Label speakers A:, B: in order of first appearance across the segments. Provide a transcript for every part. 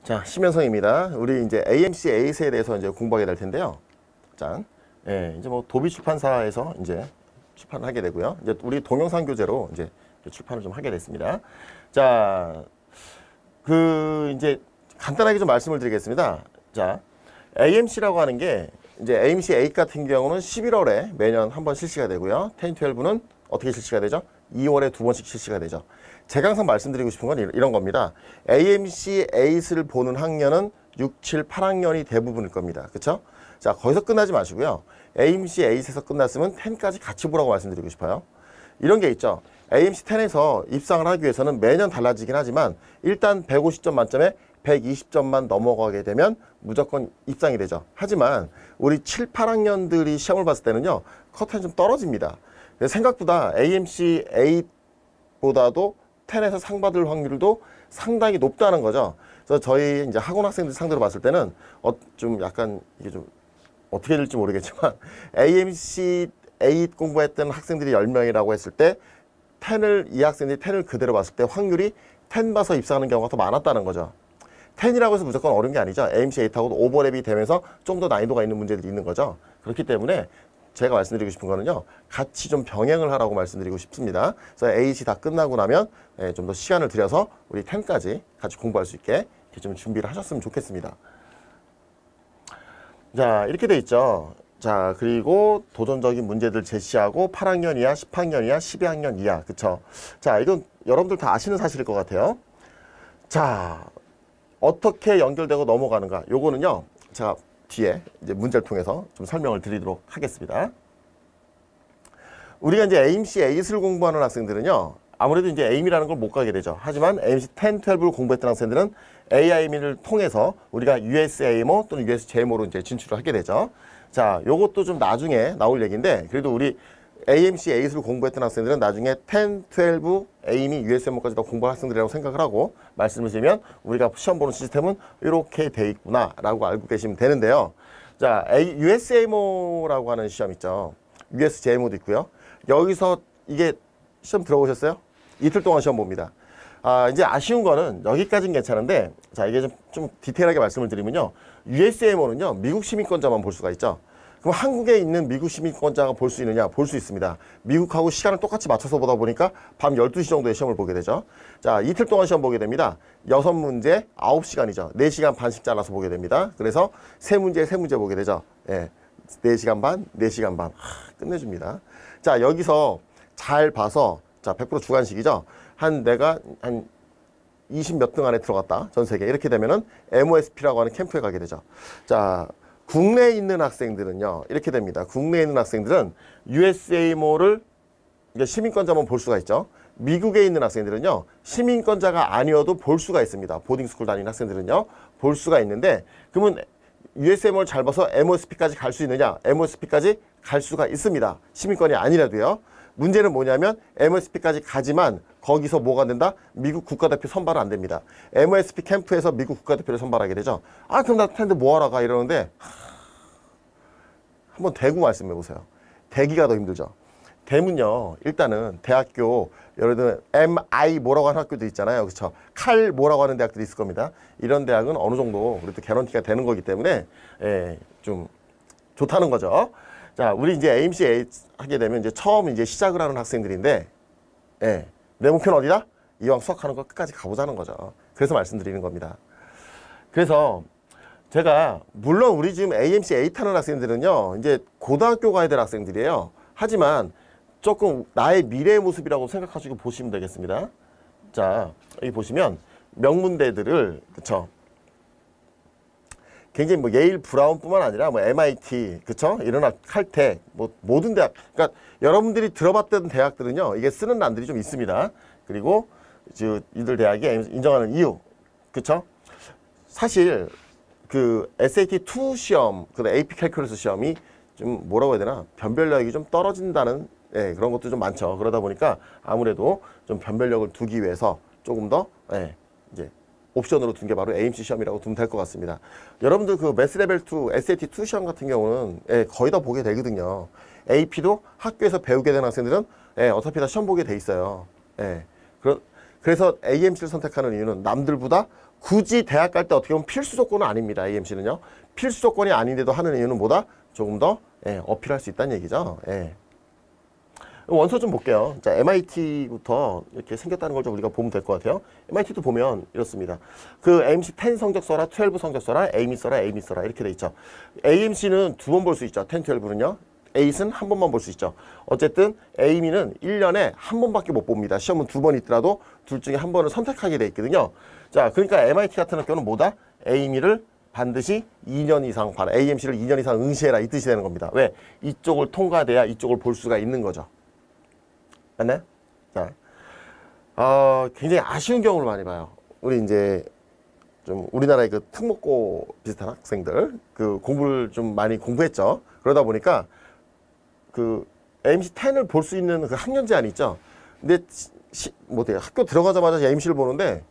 A: 자, 심현성입니다. 우리 이제 AMC 에잇에 대해서 이제 공부하게 될 텐데요. 짠. 예, 이제 뭐 도비 출판사에서 이제 출판을 하게 되고요. 이제 우리 동영상 교재로 이제 출판을 좀 하게 됐습니다. 자, 이제 간단하게 좀 말씀을 드리겠습니다. 자, AMC라고 하는 게 이제 AMC 에잇 같은 경우는 11월에 매년 한 번 실시가 되고요. 10, 12는 어떻게 실시가 되죠? 2월에 두 번씩 실시가 되죠. 제가 항상 말씀드리고 싶은 건 이런 겁니다. AMC 에잇을 보는 학년은 6, 7, 8학년이 대부분일 겁니다. 그렇죠? 자, 거기서 끝나지 마시고요. AMC 에잇에서 끝났으면 10까지 같이 보라고 말씀드리고 싶어요. 이런 게 있죠. AMC 10에서 입상을 하기 위해서는 매년 달라지긴 하지만 일단 150점 만점에 120점만 넘어가게 되면 무조건 입상이 되죠. 하지만 우리 7, 8학년들이 시험을 봤을 때는요. 컷오프는 좀 떨어집니다. 생각보다 AMC 에잇보다도 10에서 상 받을 확률도 상당히 높다는 거죠. 그래서 저희 이제 학원 학생들 상대로 봤을 때는 좀 약간 이게 좀 어떻게 될지 모르겠지만 AMC 에잇 공부했던 학생들이 10명이라고 했을 때 이 학생들이 10을 그대로 봤을 때 확률이 10 봐서 입사하는 경우가 더 많았다는 거죠. 10이라고 해서 무조건 어려운 게 아니죠. AMC 에잇하고도 오버랩이 되면서 좀 더 난이도가 있는 문제들이 있는 거죠. 그렇기 때문에 제가 말씀드리고 싶은 거는요. 같이 좀 병행을 하라고 말씀드리고 싶습니다. 그래서 에잇이 다 끝나고 나면 좀 더 시간을 들여서 우리 10까지 같이 공부할 수 있게 이렇게 좀 준비를 하셨으면 좋겠습니다. 자, 이렇게 돼 있죠. 자, 그리고 도전적인 문제들 제시하고 8학년 이하, 10학년 이하, 12학년 이하. 그쵸? 자, 이건 여러분들 다 아시는 사실일 것 같아요. 자, 어떻게 연결되고 넘어가는가? 요거는요. 제가 뒤에 이제 문제를 통해서 좀 설명을 드리도록 하겠습니다. 우리가 이제 AMC 에잇을 공부하는 학생들은요. 아무래도 이제 에이미라는 걸 못 가게 되죠. 하지만 AMC 10, 12를 공부했던 학생들은 AIM을 통해서 우리가 USAMO 또는 USJMO로 이제 진출을 하게 되죠. 자, 요것도 좀 나중에 나올 얘기인데 그래도 우리 AMC 에잇을 공부했던 학생들은 나중에 10, 12, AIM이 USMO까지 다 공부할 학생들이라고 생각을 하고 말씀을 드리면 우리가 시험 보는 시스템은 이렇게 돼 있구나 라고 알고 계시면 되는데요. 자, USAMO라고 하는 시험 있죠. USJMO도 있고요. 여기서 이게 시험 들어보셨어요? 이틀 동안 시험 봅니다. 이제 아쉬운 거는 여기까지는 괜찮은데 자, 이게 좀 디테일하게 말씀을 드리면요. USAMO는요. 미국 시민권자만 볼 수가 있죠. 그럼 한국에 있는 미국 시민권자가 볼 수 있느냐? 볼 수 있습니다. 미국하고 시간을 똑같이 맞춰서 보다 보니까 밤 12시 정도에 시험을 보게 되죠. 자, 이틀 동안 시험 보게 됩니다. 6문제 9시간이죠. 4시간 반씩 잘라서 보게 됩니다. 그래서 3문제 보게 되죠. 예, 4시간 반, 4시간 반. 끝내줍니다. 자, 여기서 잘 봐서 자, 100% 주관식이죠. 내가 한 20 몇 등 안에 들어갔다. 전 세계. 이렇게 되면은 MOSP라고 하는 캠프에 가게 되죠. 자, 국내에 있는 학생들은요. 이렇게 됩니다. 국내에 있는 학생들은 USAMO를 시민권자만 볼 수가 있죠. 미국에 있는 학생들은요. 시민권자가 아니어도 볼 수가 있습니다. 보딩스쿨 다니는 학생들은요. 볼 수가 있는데 그러면 USAMO를 잘 봐서 MOSP까지 갈 수 있느냐? MOSP까지 갈 수가 있습니다. 시민권이 아니라도요. 문제는 뭐냐면 MOSP까지 가지만 거기서 뭐가 된다? 미국 국가대표 선발은 안 됩니다. MOSP 캠프에서 미국 국가대표를 선발하게 되죠. 그럼 나 텐데 뭐하러 가? 이러는데 한번 대구 말씀해 보세요. 대기가 더 힘들죠. 대문요. 일단은 대학교 예를 들면 MI 뭐라고 하는 학교도 있잖아요. 그렇죠? 칼 뭐라고 하는 대학들이 있을 겁니다. 이런 대학은 어느 정도 그래도 개런티가 되는 거기 때문에 좀 좋다는 거죠. 자, 우리 이제 AMC 에잇 하게 되면 이제 처음 이제 시작을 하는 학생들인데, 내 목표는 어디다? 이왕 수학하는 거 끝까지 가보자는 거죠. 그래서 말씀드리는 겁니다. 그래서 제가 물론 우리 지금 AMC 에잇 하는 학생들은요, 이제 고등학교 가야 될 학생들이에요. 하지만 조금 나의 미래의 모습이라고 생각하시고 보시면 되겠습니다. 자, 여기 보시면 명문대들을 그쵸? 굉장히 뭐 예일 브라운뿐만 아니라 뭐 MIT 그쵸? 이런 칼텍 뭐 모든 대학 그러니까 여러분들이 들어봤던 대학들은요 이게 쓰는 난들이 좀 있습니다. 그리고 이들 대학이 인정하는 이유 그쵸? 사실 그 SAT2 시험 그 AP 캘큘러스 시험이 좀 뭐라고 해야 되나 변별력이 좀 떨어진다는 그런 것도 좀 많죠. 그러다 보니까 아무래도 좀 변별력을 두기 위해서 조금 더 이제 옵션으로 둔 게 바로 AMC 시험이라고 두면 될 것 같습니다. 여러분들 그 매스 레벨 2, SAT2 시험 같은 경우는 거의 다 보게 되거든요. AP도 학교에서 배우게 되는 학생들은 어차피 다 시험 보게 돼 있어요. 그래서 AMC를 선택하는 이유는 남들보다 굳이 대학 갈 때 어떻게 보면 필수 조건은 아닙니다. AMC는요. 필수 조건이 아닌데도 하는 이유는 뭐다? 조금 더 어필할 수 있다는 얘기죠. 원서 좀 볼게요. 자, MIT부터 이렇게 생겼다는 걸 좀 우리가 보면 될 것 같아요. MIT도 보면 이렇습니다. 그 AMC 10 성적 써라, 12 성적 써라, AIME 써라, AIME 써라 이렇게 돼 있죠. AMC는 두 번 볼 수 있죠. 10, 12는요. AIT는 한 번만 볼 수 있죠. 어쨌든 AIME는 1년에 한 번밖에 못 봅니다. 시험은 두 번 있더라도 둘 중에 한 번을 선택하게 돼 있거든요. 자, 그러니까 MIT 같은 학교는 뭐다? AIME를 반드시 2년 이상 봐라. AMC를 2년 이상 응시해라 이 뜻이 되는 겁니다. 왜? 이쪽을 통과돼야 이쪽을 볼 수가 있는 거죠. 맞나요? 자, 굉장히 아쉬운 경우를 많이 봐요. 우리 이제 좀 우리나라의 그 특목고 비슷한 학생들 그 공부를 좀 많이 공부했죠. 그러다 보니까 그 AMC 10을 볼 수 있는 그 학년 제한이 있죠. 근데 뭐 어때요? 학교 들어가자마자 AMC를 보는데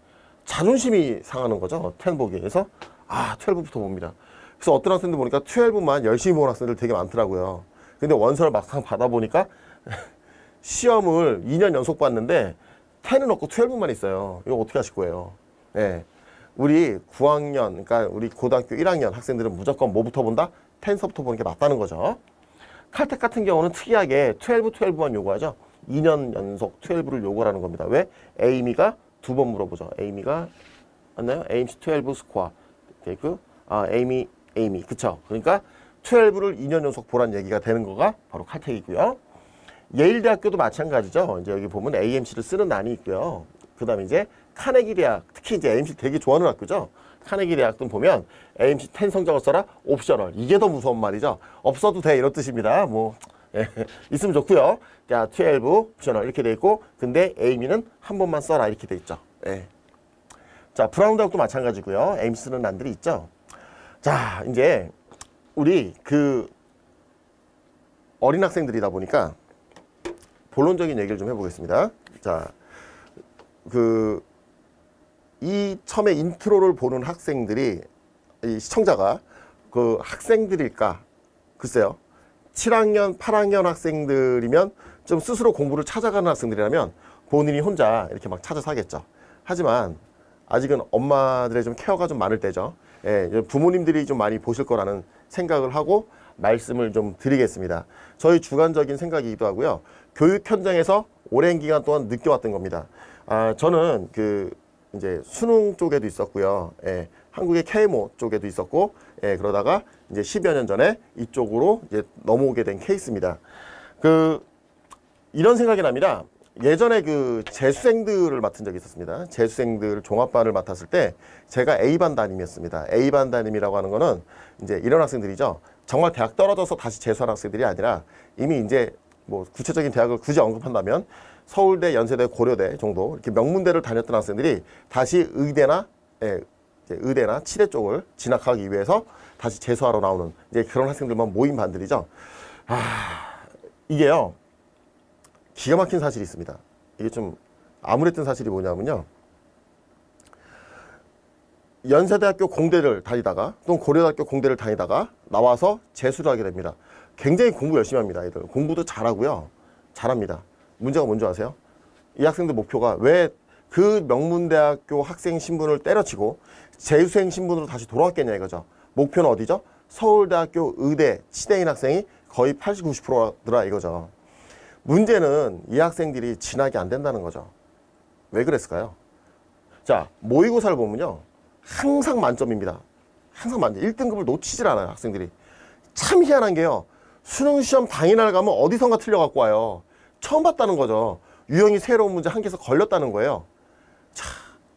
A: 자존심이 상하는 거죠. 10 보기에. 그래서 12부터 봅니다. 그래서 어떤 학생들 보니까 12만 열심히 보는 학생들 되게 많더라고요. 근데 원서를 막상 받아보니까 시험을 2년 연속 봤는데 10은 없고 12만 있어요. 이거 어떻게 하실 거예요? 우리 9학년, 그러니까 우리 고등학교 1학년 학생들은 무조건 뭐부터 본다? 10서부터 보는 게 맞다는 거죠. 칼텍 같은 경우는 특이하게 12만 요구하죠. 2년 연속 12를 요구하는 겁니다. 왜? AIME가 두 번 물어보죠. AIME가 맞나요? AMC 12 스코어. AIME, 그쵸? 그러니까 12를 2년 연속 보란 얘기가 되는 거가 바로 칼텍이고요. 예일대학교도 마찬가지죠. 이제 여기 보면 AMC를 쓰는 난이 있고요. 그 다음에 이제 카네기 대학, 특히 이제 AMC 되게 좋아하는 학교죠. 카네기 대학도 보면 AMC 10 성적을 써라, 옵셔널. 이게 더 무서운 말이죠. 없어도 돼, 이런 뜻입니다. 뭐, 있으면 좋고요. 자, 12 옵셔널 이렇게 돼 있고, 근데 AIME는 한 번만 써라, 이렇게 돼 있죠. 자, 브라운 대학도 마찬가지고요. AIMC 쓰는 난들이 있죠. 자, 이제 우리 그 어린 학생들이다 보니까 본론적인 얘기를 좀 해보겠습니다. 자, 이 처음에 인트로를 보는 학생들이, 이 시청자가 그 학생들일까? 글쎄요. 7학년, 8학년 학생들이면 좀 스스로 공부를 찾아가는 학생들이라면 본인이 혼자 이렇게 막 찾아서 하겠죠. 하지만 아직은 엄마들의 좀 케어가 좀 많을 때죠. 부모님들이 좀 많이 보실 거라는 생각을 하고 말씀을 좀 드리겠습니다. 저희 주관적인 생각이기도 하고요. 교육 현장에서 오랜 기간 동안 느껴왔던 겁니다. 저는 이제 수능 쪽에도 있었고요. 한국의 KMO 쪽에도 있었고, 그러다가 이제 10여 년 전에 이쪽으로 이제 넘어오게 된 케이스입니다. 이런 생각이 납니다. 예전에 재수생들을 맡은 적이 있었습니다. 재수생들 종합반을 맡았을 때 제가 A반 담임이었습니다. A반 담임이라고 하는 거는 이제 이런 학생들이죠. 정말 대학 떨어져서 다시 재수하는 학생들이 아니라 이미 이제 뭐 구체적인 대학을 굳이 언급한다면 서울대, 연세대, 고려대 정도 이렇게 명문대를 다녔던 학생들이 다시 의대나 치대 쪽을 진학하기 위해서 다시 재수하러 나오는 이제 그런 학생들만 모인 반들이죠. 이게요. 기가 막힌 사실이 있습니다. 이게 좀 암울했던 사실이 뭐냐면요. 연세대학교 공대를 다니다가 또는 고려대학교 공대를 다니다가 나와서 재수를 하게 됩니다. 굉장히 공부 열심히 합니다. 아이들. 공부도 잘하고요. 잘합니다. 문제가 뭔지 아세요? 이 학생들 목표가 왜 그 명문대학교 학생 신분을 때려치고 재수생 신분으로 다시 돌아왔겠냐 이거죠. 목표는 어디죠? 서울대학교 의대 치대인 학생이 거의 80, 90%더라 이거죠. 문제는 이 학생들이 진학이 안 된다는 거죠. 왜 그랬을까요? 자, 모의고사를 보면요. 항상 만점입니다. 항상 만점. 1등급을 놓치질 않아요, 학생들이. 참 희한한 게요. 수능시험 당일날 가면 어디선가 틀려갖고 와요. 처음 봤다는 거죠. 유형이 새로운 문제 한 개에서 걸렸다는 거예요. 자,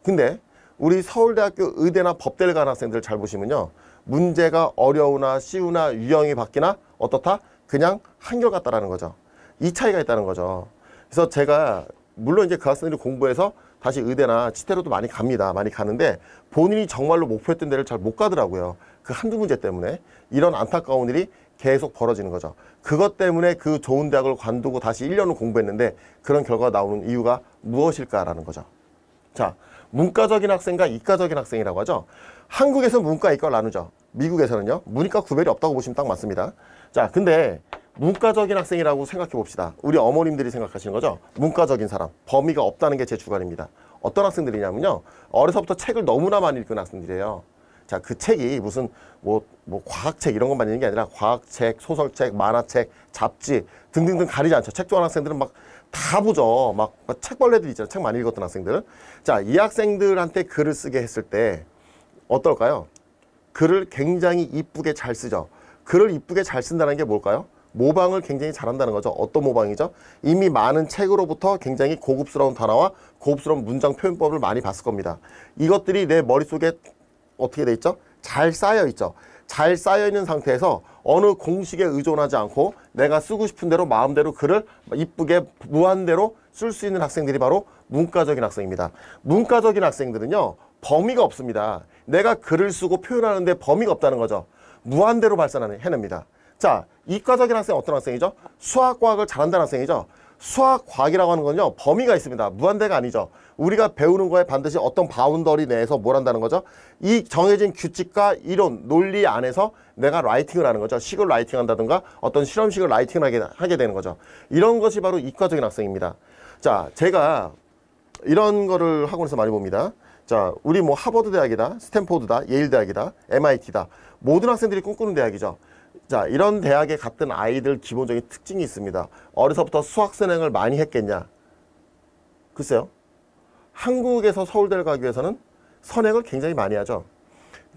A: 근데 우리 서울대학교 의대나 법대를 가는 학생들 잘 보시면요. 문제가 어려우나 쉬우나 유형이 바뀌나 어떻다? 그냥 한결같다라는 거죠. 이 차이가 있다는 거죠. 그래서 제가 물론 이제 그 학생들이 공부해서 다시 의대나 치대로도 많이 갑니다. 많이 가는데 본인이 정말로 목표했던 데를 잘 못 가더라고요. 그 한두 문제 때문에 이런 안타까운 일이 계속 벌어지는 거죠. 그것 때문에 그 좋은 대학을 관두고 다시 1년을 공부했는데 그런 결과가 나오는 이유가 무엇일까라는 거죠. 자, 문과적인 학생과 이과적인 학생이라고 하죠. 한국에서 문과, 이과를 나누죠. 미국에서는요. 문이과 구별이 없다고 보시면 딱 맞습니다. 자, 근데 문과적인 학생이라고 생각해 봅시다. 우리 어머님들이 생각하시는 거죠. 문과적인 사람, 범위가 없다는 게 제 주관입니다. 어떤 학생들이냐면요, 어려서부터 책을 너무나 많이 읽은 학생들이에요. 자, 그 책이 무슨 뭐 과학책 이런 것만 있는 게 아니라 과학책, 소설책, 만화책, 잡지 등등등 가리지 않죠. 책 좋아하는 학생들은 막 다 보죠. 막 책벌레들 있잖아요. 책 많이 읽었던 학생들. 자, 이 학생들한테 글을 쓰게 했을 때 어떨까요? 글을 굉장히 이쁘게 잘 쓰죠. 글을 이쁘게 잘 쓴다는 게 뭘까요? 모방을 굉장히 잘한다는 거죠. 어떤 모방이죠? 이미 많은 책으로부터 굉장히 고급스러운 단어와 고급스러운 문장 표현법을 많이 봤을 겁니다. 이것들이 내 머릿속에 어떻게 돼 있죠? 잘 쌓여 있죠. 잘 쌓여 있는 상태에서 어느 공식에 의존하지 않고 내가 쓰고 싶은 대로 마음대로 글을 이쁘게 무한대로 쓸 수 있는 학생들이 바로 문과적인 학생입니다. 문과적인 학생들은요, 범위가 없습니다. 내가 글을 쓰고 표현하는데 범위가 없다는 거죠. 무한대로 해냅니다. 자, 이과적인 학생은 어떤 학생이죠? 수학과학을 잘한다는 학생이죠. 수학과학이라고 하는 건요, 범위가 있습니다. 무한대가 아니죠. 우리가 배우는 거에 반드시 어떤 바운더리 내에서 뭘 한다는 거죠? 이 정해진 규칙과 이론, 논리 안에서 내가 라이팅을 하는 거죠. 식을 라이팅 한다든가 어떤 실험식을 라이팅을 하게 되는 거죠. 이런 것이 바로 이과적인 학생입니다. 자, 제가 이런 거를 학원에서 많이 봅니다. 자, 우리 뭐 하버드 대학이다, 스탠포드다, 예일 대학이다, MIT다. 모든 학생들이 꿈꾸는 대학이죠. 자, 이런 대학에 갔던 아이들 기본적인 특징이 있습니다. 어려서부터 수학 선행을 많이 했겠냐? 글쎄요. 한국에서 서울대를 가기 위해서는 선행을 굉장히 많이 하죠.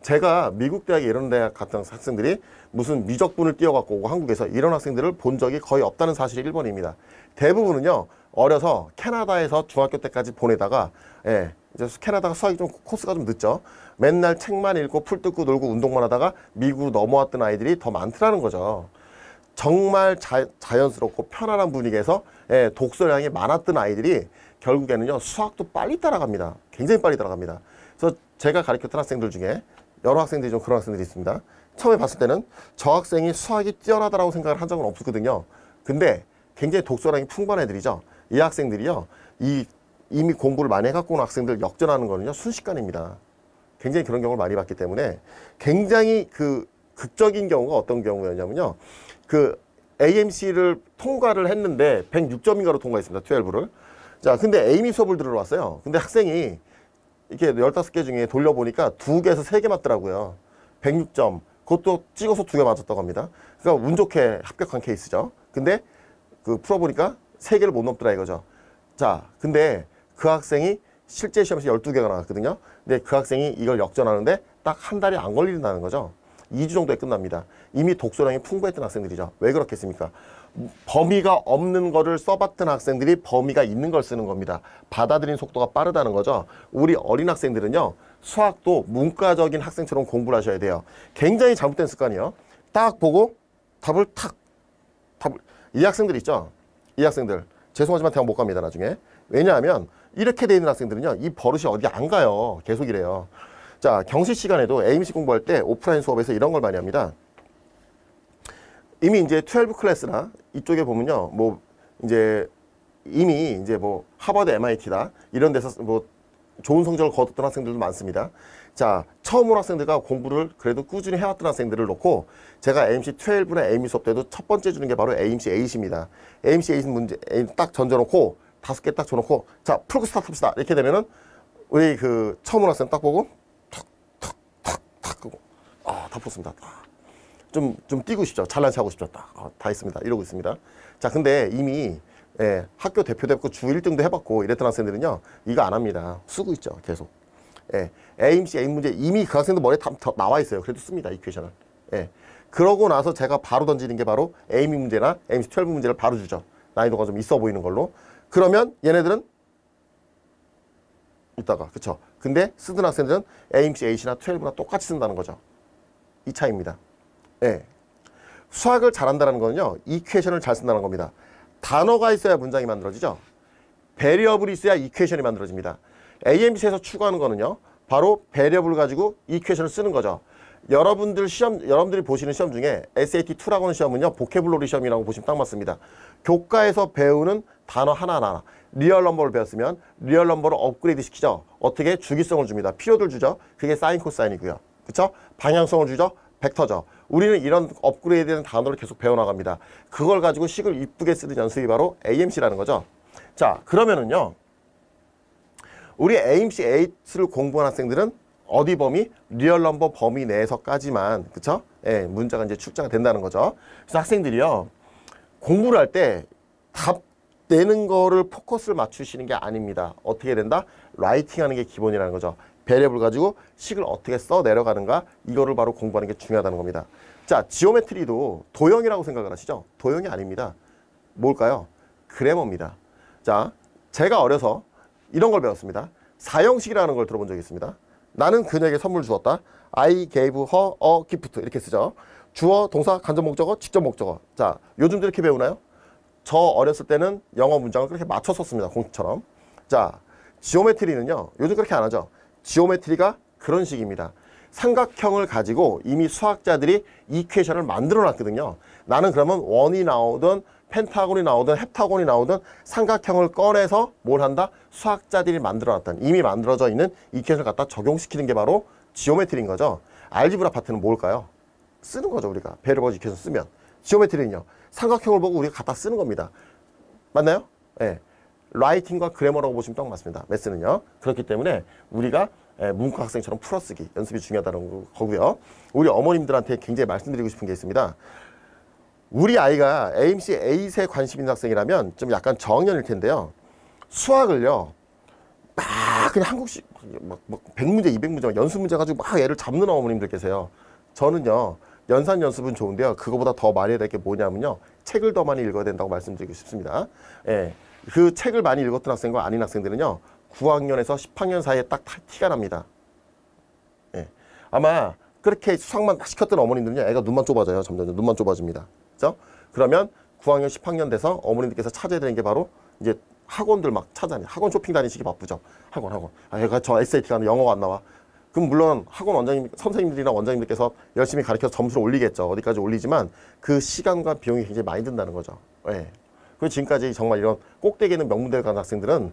A: 제가 미국 대학에 이런 대학 갔던 학생들이 무슨 미적분을 띄워갖고 오고 한국에서 이런 학생들을 본 적이 거의 없다는 사실이 1번입니다. 대부분은요, 어려서 캐나다에서 중학교 때까지 보내다가, 이제 캐나다가 수학이 좀 코스가 좀 늦죠. 맨날 책만 읽고 풀 뜯고 놀고 운동만 하다가 미국으로 넘어왔던 아이들이 더 많더라는 거죠. 정말 자연스럽고 편안한 분위기에서 독서량이 많았던 아이들이 결국에는요, 수학도 빨리 따라갑니다. 굉장히 빨리 따라갑니다. 그래서 제가 가르쳤던 학생들 중에 여러 학생들이 좀 그런 학생들이 있습니다. 처음에 봤을 때는 저 학생이 수학이 뛰어나다라고 생각을 한 적은 없었거든요. 근데 굉장히 독서량이 풍부한 애들이죠. 이 학생들이요, 이미 공부를 많이 해갖고 온 학생들 역전하는 거는요, 순식간입니다. 굉장히 그런 경우를 많이 봤기 때문에 굉장히 그 극적인 경우가 어떤 경우였냐면요, 그 AMC를 통과를 했는데 106점인가로 통과했습니다. 12를. 자, 근데 에이미 수업을 들으러 왔어요. 근데 학생이 이렇게 15개 중에 돌려보니까 2개에서 3개 맞더라고요. 106점. 그것도 찍어서 2개 맞았다고 합니다. 그러니까 운 좋게 합격한 케이스죠. 근데 그 풀어보니까 3개를 못 넘더라 이거죠. 자, 근데 그 학생이 실제 시험에서 12개가 나왔거든요. 근데 그 학생이 이걸 역전하는데 딱 한 달이 안 걸린다는 거죠. 2주 정도에 끝납니다. 이미 독서량이 풍부했던 학생들이죠. 왜 그렇겠습니까? 범위가 없는 거를 써봤던 학생들이 범위가 있는 걸 쓰는 겁니다. 받아들이는 속도가 빠르다는 거죠. 우리 어린 학생들은요, 수학도 문과적인 학생처럼 공부를 하셔야 돼요. 굉장히 잘못된 습관이요. 딱 보고 이 학생들 있죠? 이 학생들. 죄송하지만 대학 못 갑니다, 나중에. 왜냐하면 이렇게 돼 있는 학생들은요, 이 버릇이 어디 안 가요. 계속 이래요. 자, 경시 시간에도 AMC 공부할 때 오프라인 수업에서 이런 걸 많이 합니다. 이미 이제 12 클래스나 이쪽에 보면요, 뭐 이제 이미 이제 뭐 하버드, MIT다 이런 데서 뭐 좋은 성적을 거뒀던 학생들도 많습니다. 자, 처음 온 학생들과 공부를 그래도 꾸준히 해왔던 학생들을 놓고 제가 AMC 12나 AMC 수업 때도 첫 번째 주는 게 바로 AMC 8입니다. AMC 8 문제 딱 던져놓고 5개 딱 줘놓고 자, 풀고 스타트 합시다. 이렇게 되면은 우리 그 처음 온 학생 딱 보고 탁 하고 다 풀었습니다. 좀 뛰고 싶죠. 잘난 체 하고 싶죠. 다 했습니다. 이러고 있습니다. 자, 근데 이미 학교 대표도 했고 주 1등도 해봤고 이랬던 학생들은요, 이거 안 합니다. 쓰고 있죠. 계속. AMC A 문제 이미 그 학생도 머리에 다 나와 있어요. 그래도 씁니다. 이퀘이션을. 그러고 나서 제가 바로 던지는 게 바로 AME 문제나 AMC 12 문제를 바로 주죠. 난이도가 좀 있어 보이는 걸로. 그러면 얘네들은 이따가, 그쵸? 근데 쓰던 학생들은 AMC 8이나 12나 똑같이 쓴다는 거죠. 이 차이입니다. 수학을 잘한다는 거는요, 이퀘이션을 잘 쓴다는 겁니다. 단어가 있어야 문장이 만들어지죠. 베리어블이 있어야 이퀘이션이 만들어집니다. AMC에서 추구하는 거는요, 바로 베리어블을 가지고 이퀘이션을 쓰는 거죠. 여러분들이 보시는 시험 중에 SAT2라고 하는 시험은요, 보케블러리 시험이라고 보시면 딱 맞습니다. 교과에서 배우는 단어 하나하나, 리얼 넘버를 배웠으면 리얼 넘버를 업그레이드 시키죠. 어떻게? 주기성을 줍니다. 피로도를 주죠. 그게 사인 코사인이고요. 그쵸? 방향성을 주죠. 벡터죠. 우리는 이런 업그레이드되는 단어를 계속 배워나갑니다. 그걸 가지고 식을 이쁘게 쓰는 연습이 바로 AMC라는 거죠. 자, 그러면은요. 우리 AMC 8을 공부한 학생들은 어디 범위? 리얼 넘버 범위 내에서까지만, 그쵸? 예, 문자가 이제 출제가 된다는 거죠. 그래서 학생들이요. 공부를 할 때 답 내는 거를 포커스를 맞추시는 게 아닙니다. 어떻게 된다? 라이팅 하는 게 기본이라는 거죠. 배랩을 가지고 식을 어떻게 써 내려가는가, 이거를 바로 공부하는 게 중요하다는 겁니다. 자, 지오메트리도 도형이라고 생각을 하시죠? 도형이 아닙니다. 뭘까요? 그래머입니다. 자, 제가 어려서 이런 걸 배웠습니다. 사형식이라는 걸 들어본 적이 있습니다. 나는 그녀에게 선물 주었다. I gave her a gift. 이렇게 쓰죠. 주어, 동사, 간접 목적어, 직접 목적어. 자, 요즘도 이렇게 배우나요? 저 어렸을 때는 영어 문장을 그렇게 맞춰 썼습니다. 공식처럼. 자, 지오메트리는요. 요즘 그렇게 안 하죠. 지오메트리가 그런 식입니다. 삼각형을 가지고 이미 수학자들이 이퀘이션을 만들어 놨거든요. 나는 그러면 원이 나오든 펜타곤이 나오든 헵타곤이 나오든 삼각형을 꺼내서 뭘 한다? 수학자들이 만들어 놨던 이미 만들어져 있는 이퀘이션을 갖다 적용시키는 게 바로 지오메트리인 거죠. 알지브라 파트는 뭘까요? 쓰는 거죠. 우리가 베르버즈 이퀘이션 쓰면. 지오메트리는요. 삼각형을 보고 우리가 갖다 쓰는 겁니다. 맞나요? 예. 라이팅과 그래머라고 보시면 딱 맞습니다. 매스는요. 그렇기 때문에 우리가 문과 학생처럼 풀어쓰기 연습이 중요하다는 거고요. 우리 어머님들한테 굉장히 말씀드리고 싶은 게 있습니다. 우리 아이가 AMC 8에 관심 있는 학생이라면 좀 약간 저학년일 텐데요. 수학을요. 막 그냥 한국식 막 100문제, 200문제 연습 문제 가지고 막 애를 잡는 어머님들 계세요. 저는요. 연산 연습은 좋은데요. 그거보다 더 많이 해야 될 게 뭐냐면요. 책을 더 많이 읽어야 된다고 말씀드리고 싶습니다. 예. 그 책을 많이 읽었던 학생과 아닌 학생들은요. 9학년에서 10학년 사이에 딱 티가 납니다. 예. 아마 그렇게 수학만 시켰던 어머님들은요. 애가 눈만 좁아져요. 점점 눈만 좁아집니다. 그죠? 그러면 9학년, 10학년 돼서 어머님들께서 찾아야 되는 게 바로 이제 학원들 막 찾아다니 학원 쇼핑 다니시기 바쁘죠. 학원. 아, 얘가 저 SAT 가는 영어가 안 나와. 그럼 물론 학원 원장님, 선생님들이나 원장님들께서 열심히 가르쳐서 점수를 올리겠죠. 어디까지 올리지만 그 시간과 비용이 굉장히 많이 든다는 거죠. 예. 그리고 지금까지 정말 이런 꼭대기 있는 명문대를 가는 학생들은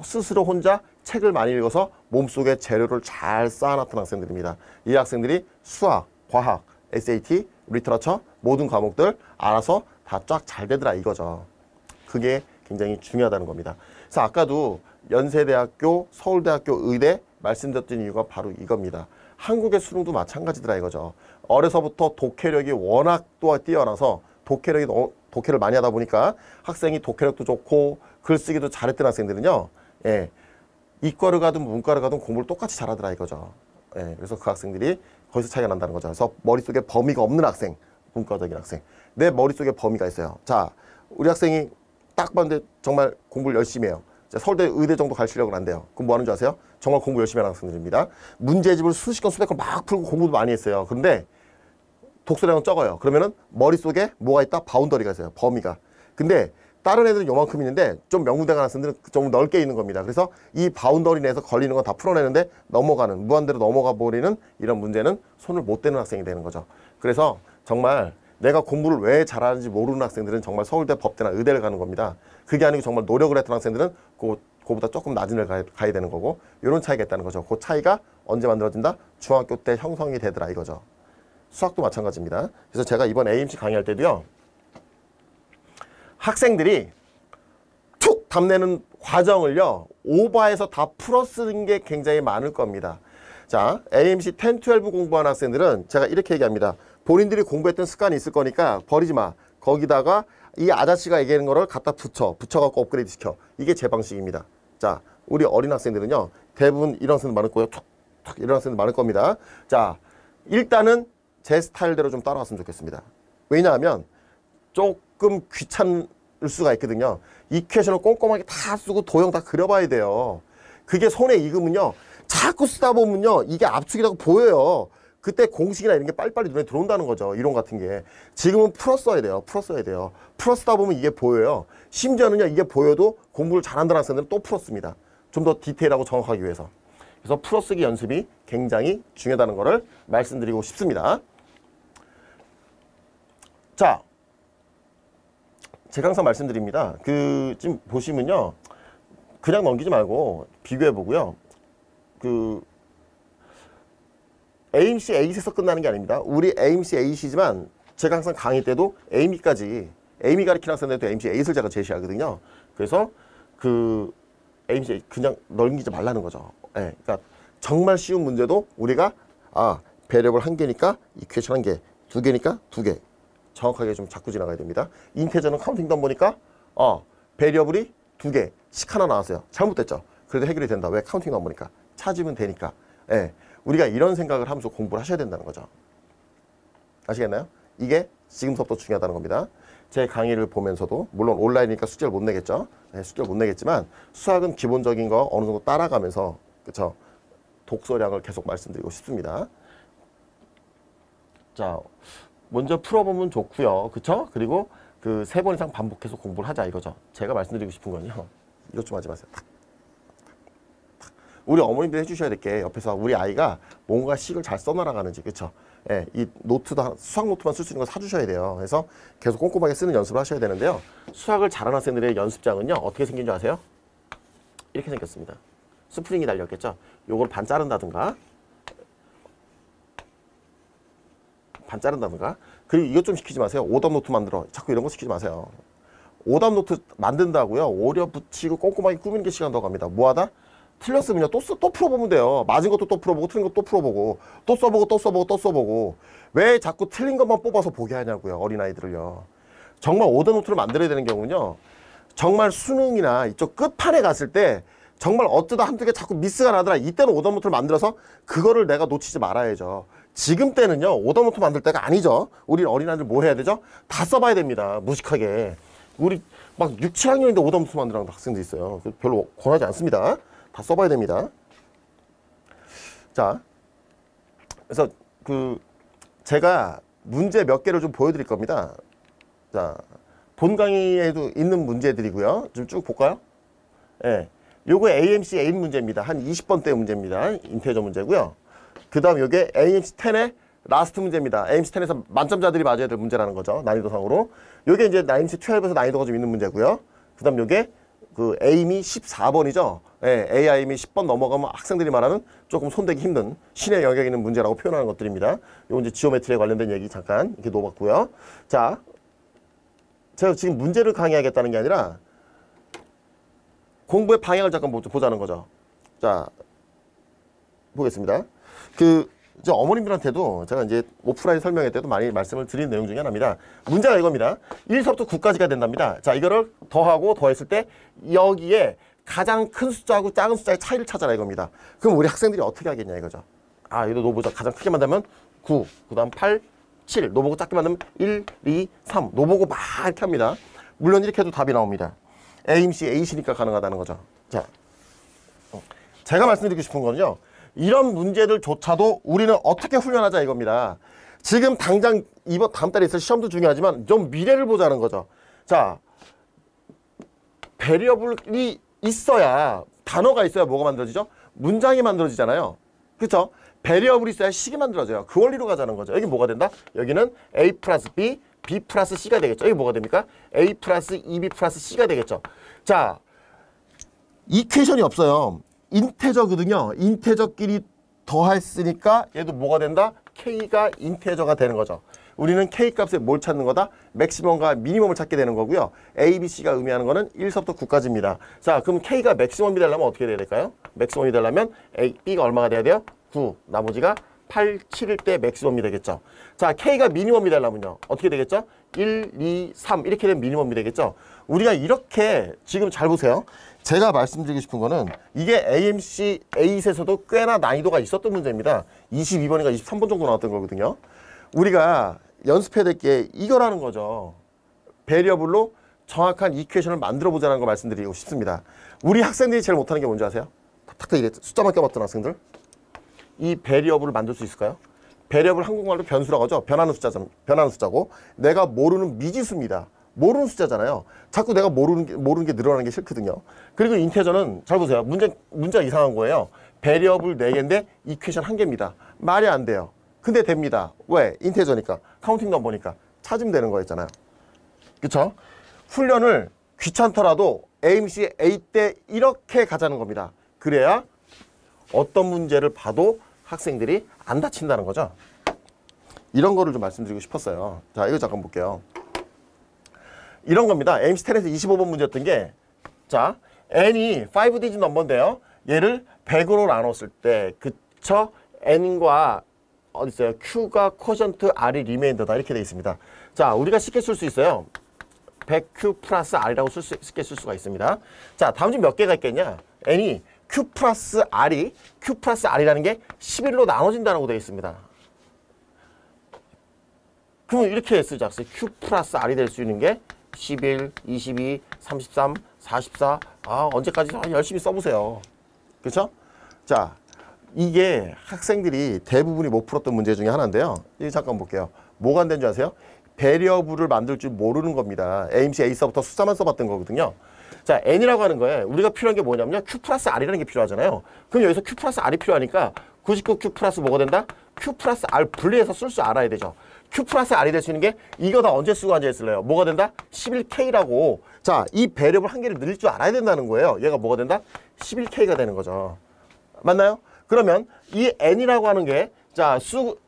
A: 스스로 혼자 책을 많이 읽어서 몸속에 재료를 잘 쌓아놨던 학생들입니다. 이 학생들이 수학, 과학, SAT, 리터러처 모든 과목들 알아서 다 쫙 잘 되더라 이거죠. 그게 굉장히 중요하다는 겁니다. 그래서 아까도 연세대학교, 서울대학교 의대 말씀드렸던 이유가 바로 이겁니다. 한국의 수능도 마찬가지더라 이거죠. 어려서부터 독해력이 워낙 또 뛰어나서 독해를 많이 하다 보니까 학생이 독해력도 좋고 글쓰기도 잘했던 학생들은요. 예, 이과를 가든 문과를 가든 공부를 똑같이 잘하더라 이거죠. 예, 그래서 그 학생들이 거기서 차이가 난다는 거죠. 그래서 머릿속에 범위가 없는 학생, 문과적인 학생. 내 머릿속에 범위가 있어요. 자, 우리 학생이 딱 봤는데 정말 공부를 열심히 해요. 서울대 의대 정도 갈 실력은 안 돼요. 그럼 뭐 하는 줄 아세요? 정말 공부 열심히 하는 학생들입니다. 문제집을 수십 건, 수백 건 막 풀고 공부도 많이 했어요. 그런데 독서량은 적어요. 그러면은 머릿속에 뭐가 있다? 바운더리가 있어요. 범위가. 근데 다른 애들은 요만큼 있는데 좀 명문대 가는 학생들은 좀 넓게 있는 겁니다. 그래서 이 바운더리 내에서 걸리는 건 다 풀어내는데 넘어가는, 무한대로 넘어가 버리는 이런 문제는 손을 못 대는 학생이 되는 거죠. 그래서 정말 내가 공부를 왜 잘하는지 모르는 학생들은 정말 서울대, 법대나 의대를 가는 겁니다. 그게 아니고 정말 노력을 했던 학생들은 그거보다 조금 낮은 애를 가야 되는 거고 이런 차이가 있다는 거죠. 그 차이가 언제 만들어진다? 중학교 때 형성이 되더라 이거죠. 수학도 마찬가지입니다. 그래서 제가 이번 AMC 강의할 때도요. 학생들이 툭 답내는 과정을요. 오버해서 다 풀어쓰는 게 굉장히 많을 겁니다. 자, AMC 10, 12 공부하는 학생들은 제가 이렇게 얘기합니다. 본인들이 공부했던 습관이 있을 거니까 버리지 마. 거기다가 이 아저씨가 얘기하는 거를 갖다 붙여갖고 업그레이드 시켜. 이게 제 방식입니다. 자, 우리 어린 학생들은요. 대부분 이런 학생들 많을 거예요. 툭툭 이런 학생들 많을 겁니다. 자, 일단은 제 스타일대로 좀 따라왔으면 좋겠습니다. 왜냐하면 조금 귀찮을 수가 있거든요. 이퀘이션을 꼼꼼하게 다 쓰고 도형 다 그려봐야 돼요. 그게 손에 익으면요. 자꾸 쓰다 보면요. 이게 압축이라고 보여요. 그때 공식이나 이런 게 빨리빨리 눈에 들어온다는 거죠. 이론 같은 게. 지금은 풀었어야 돼요. 풀었다 보면 이게 보여요. 심지어는요. 이게 보여도 공부를 잘한다는 학생들은 또 풀었습니다. 좀 더 디테일하고 정확하기 위해서. 그래서 풀어쓰기 연습이 굉장히 중요하다는 것을 말씀드리고 싶습니다. 자, 제가 항상 말씀드립니다. 지금 보시면요. 그냥 넘기지 말고 비교해 보고요. AMC 에잇에서 끝나는 게 아닙니다. 우리 AMC 에잇이지만 제가 항상 강의 때도 에이미까지 에이미 가리키는 학생들도 AMC 에잇을 제가 제시하거든요. 그래서 그 AMC 에잇 그냥 넘기지 말라는 거죠. 예, 그러니까 정말 쉬운 문제도 우리가 배리어블 한 개니까 이퀘이션 한 개, 두 개니까 두 개 정확하게 좀 잡고 지나가야 됩니다. 인테저는 카운팅 덤 보니까 배리어블이 두 개, 식 하나 나왔어요. 잘못됐죠. 그래도 해결이 된다. 왜? 카운팅 덤 보니까 찾으면 되니까. 예, 우리가 이런 생각을 하면서 공부를 하셔야 된다는 거죠. 아시겠나요? 이게 지금부터 중요하다는 겁니다. 제 강의를 보면서도 물론 온라인이니까 숙제를 못 내겠죠. 네, 숙제를 못 내겠지만 수학은 기본적인 거 어느 정도 따라가면서 그쵸? 독서량을 계속 말씀드리고 싶습니다. 자, 먼저 풀어보면 좋고요. 그쵸? 그리고 그 3번 이상 반복해서 공부를 하자 이거죠. 제가 말씀드리고 싶은 건요. 이것 좀 하지 마세요. 우리 어머님들 해주셔야 될 게 옆에서 우리 아이가 뭔가 식을 잘 써나가는지 그쵸? 예, 이 노트도 수학 노트만 쓸 수 있는 거 사주셔야 돼요. 그래서 계속 꼼꼼하게 쓰는 연습을 하셔야 되는데요. 수학을 잘하는 학생들의 연습장은요. 어떻게 생긴 줄 아세요? 이렇게 생겼습니다. 스프링이 달렸겠죠? 요걸 반 자른다든가 그리고 이것 좀 시키지 마세요. 오답 노트 만들어. 자꾸 이런 거 시키지 마세요. 오답 노트 만든다고요. 오려 붙이고 꼼꼼하게 꾸미는 게 시간 더 갑니다. 뭐하다? 틀렸으면요. 또 풀어보면 돼요. 맞은 것도 또 풀어보고 틀린 것도 또 풀어보고 또 써보고 왜 자꾸 틀린 것만 뽑아서 보게 하냐고요. 어린아이들을요. 정말 오답 노트를 만들어야 되는 경우는요. 정말 수능이나 이쪽 끝판에 갔을 때 정말 어쩌다 한두 개 자꾸 미스가 나더라. 이때는 오답 노트를 만들어서 그거를 내가 놓치지 말아야죠. 지금 때는요. 오답 노트 만들 때가 아니죠. 우리 어린아이들 뭐 해야 되죠? 다 써봐야 됩니다. 무식하게. 우리 막 6, 7학년인데 오답 노트 만들라는 학생도 있어요. 별로 권하지 않습니다. 다 써봐야 됩니다. 자, 그래서 제가 문제 몇 개를 좀 보여드릴 겁니다. 자, 본 강의에도 있는 문제들이고요. 좀 쭉 볼까요? 예, 요거 AMC 8 문제입니다. 한 20번대 문제입니다. 인테저 문제고요. 그 다음 요게 AMC 10의 라스트 문제입니다. AMC 10에서 만점자들이 맞아야 될 문제라는 거죠. 난이도상으로. 요게 이제 AMC 12에서 난이도가 좀 있는 문제고요. 그 다음 요게 AIM이 14번이죠. 예, AIM이 10번 넘어가면 학생들이 말하는 조금 손대기 힘든 신의 영역에 있는 문제라고 표현하는 것들입니다. 요거 이제 지오메트리에 관련된 얘기 잠깐 이렇게 놓아봤고요. 자, 제가 지금 문제를 강의하겠다는 게 아니라 공부의 방향을 잠깐 보자는 거죠. 자, 보겠습니다. 이제 어머님들한테도 제가 이제 오프라인 설명회 때도 많이 말씀을 드린 내용 중에 하나입니다. 문제가 이겁니다. 1서부터 9까지가 된답니다. 자, 이거를 더하고 더했을 때 여기에 가장 큰 숫자하고 작은 숫자의 차이를 찾아라 이겁니다. 그럼 우리 학생들이 어떻게 하겠냐 이거죠. 이거 노보자 가장 크게 만들면 9, 그 다음 8, 7, 노보고 작게 만들면 1, 2, 3, 노보고 막 이렇게 합니다. 물론 이렇게 해도 답이 나옵니다. AMC 8이니까 가능하다는 거죠. 자, 제가 말씀드리고 싶은 거는요. 이런 문제들조차도 우리는 어떻게 훈련하자 이겁니다. 지금 당장 다음 달에 있을 시험도 중요하지만 좀 미래를 보자는 거죠. 자, 베리어블이 있어야 단어가 있어야 뭐가 만들어지죠? 문장이 만들어지잖아요. 그렇죠? 베리어블이 있어야 식이 만들어져요. 그 원리로 가자는 거죠. 여기 뭐가 된다? 여기는 A 플러스 B, B 플러스 C가 되겠죠. 여기 뭐가 됩니까? A 플러스 2B 플러스 C가 되겠죠. 자, 이퀘이션이 없어요. 인테저거든요. 인테저끼리 더했으니까 얘도 뭐가 된다? K가 인테저가 되는 거죠. 우리는 K 값에 뭘 찾는 거다? 맥시멈과 미니멈을 찾게 되는 거고요. A, B, C가 의미하는 거는 1서부터 9까지입니다. 자, 그럼 K가 맥시멈이 되려면 어떻게 돼야 될까요? 맥시멈이 되려면 A, B가 얼마가 돼야 돼요? 9. 나머지가 8, 7일 때 맥시멈이 되겠죠. 자, K가 미니멈이 되려면요. 어떻게 되겠죠? 1, 2, 3 이렇게 되면 미니멈이 되겠죠. 우리가 이렇게 지금 잘 보세요. 제가 말씀드리고 싶은 거는 이게 AMC 8에서도 꽤나 난이도가 있었던 문제입니다. 22번인가 23번 정도 나왔던 거거든요. 우리가 연습해야 될 게 이거라는 거죠. 베리어블로 정확한 이퀘이션을 만들어 보자는 거 말씀드리고 싶습니다. 우리 학생들이 제일 못하는 게 뭔지 아세요? 탁탁 이래 숫자만 껴봤던 학생들. 이 베리어블을 만들 수 있을까요? 베리어블 한국말로 변수라고 하죠. 변하는 숫자고 내가 모르는 미지수입니다. 모르는 숫자잖아요. 자꾸 내가 모르는 게 늘어나는 게 싫거든요. 그리고 인테저는 잘 보세요. 문제가 이상한 거예요. 베리어블 4개인데 이퀘이션 1개입니다. 말이 안 돼요. 근데 됩니다. 왜? 인테저니까. 카운팅 넘버니까. 찾으면 되는 거였잖아요. 그쵸? 훈련을 귀찮더라도 AMC 8 때 이렇게 가자는 겁니다. 그래야 어떤 문제를 봐도 학생들이 안 다친다는 거죠. 이런 거를 좀 말씀드리고 싶었어요. 자, 이거 잠깐 볼게요. 이런 겁니다. MC10에서 25번 문제였던 게, 자, n이 5디짓 넘버인데요. 얘를 100으로 나눴을 때, 그쵸? n과 어디 있어요? q가 쿼션트, r이 리메인더다. 이렇게 돼 있습니다. 자, 우리가 쉽게 쓸 수 있어요. 100q 플러스 r이라고 쉽게 쓸 수가 있습니다. 자, 다음 중 몇 개가 있겠냐? n이 q 플러스 r이라는 게 11로 나눠진다고 되어 있습니다. 그러면 이렇게 쓰자. q 플러스 r이 될 수 있는 게 11, 22, 33, 44. 아, 언제까지 열심히 써보세요. 그렇죠? 자, 이게 학생들이 대부분이 못 풀었던 문제 중에 하나인데요. 이거 잠깐 볼게요. 뭐가 안 된 줄 아세요? 배리어블을 만들 줄 모르는 겁니다. AMC A서부터 숫자만 써봤던 거거든요. 자, n이라고 하는 거에 우리가 필요한 게 뭐냐면요. q 플러스 r이라는 게 필요하잖아요. 그럼 여기서 q 플러스 r이 필요하니까 99q 플러스 뭐가 된다? q 플러스 r 분리해서 쓸 줄 알아야 되죠. q 플러스 r이 될 수 있는 게 이거 다 언제 쓰고 언제 쓸래요? 뭐가 된다? 11k라고. 자, 이 배리어블 한 개를 늘릴 줄 알아야 된다는 거예요. 얘가 뭐가 된다? 11k가 되는 거죠. 맞나요? 그러면 이 n이라고 하는 게, 자,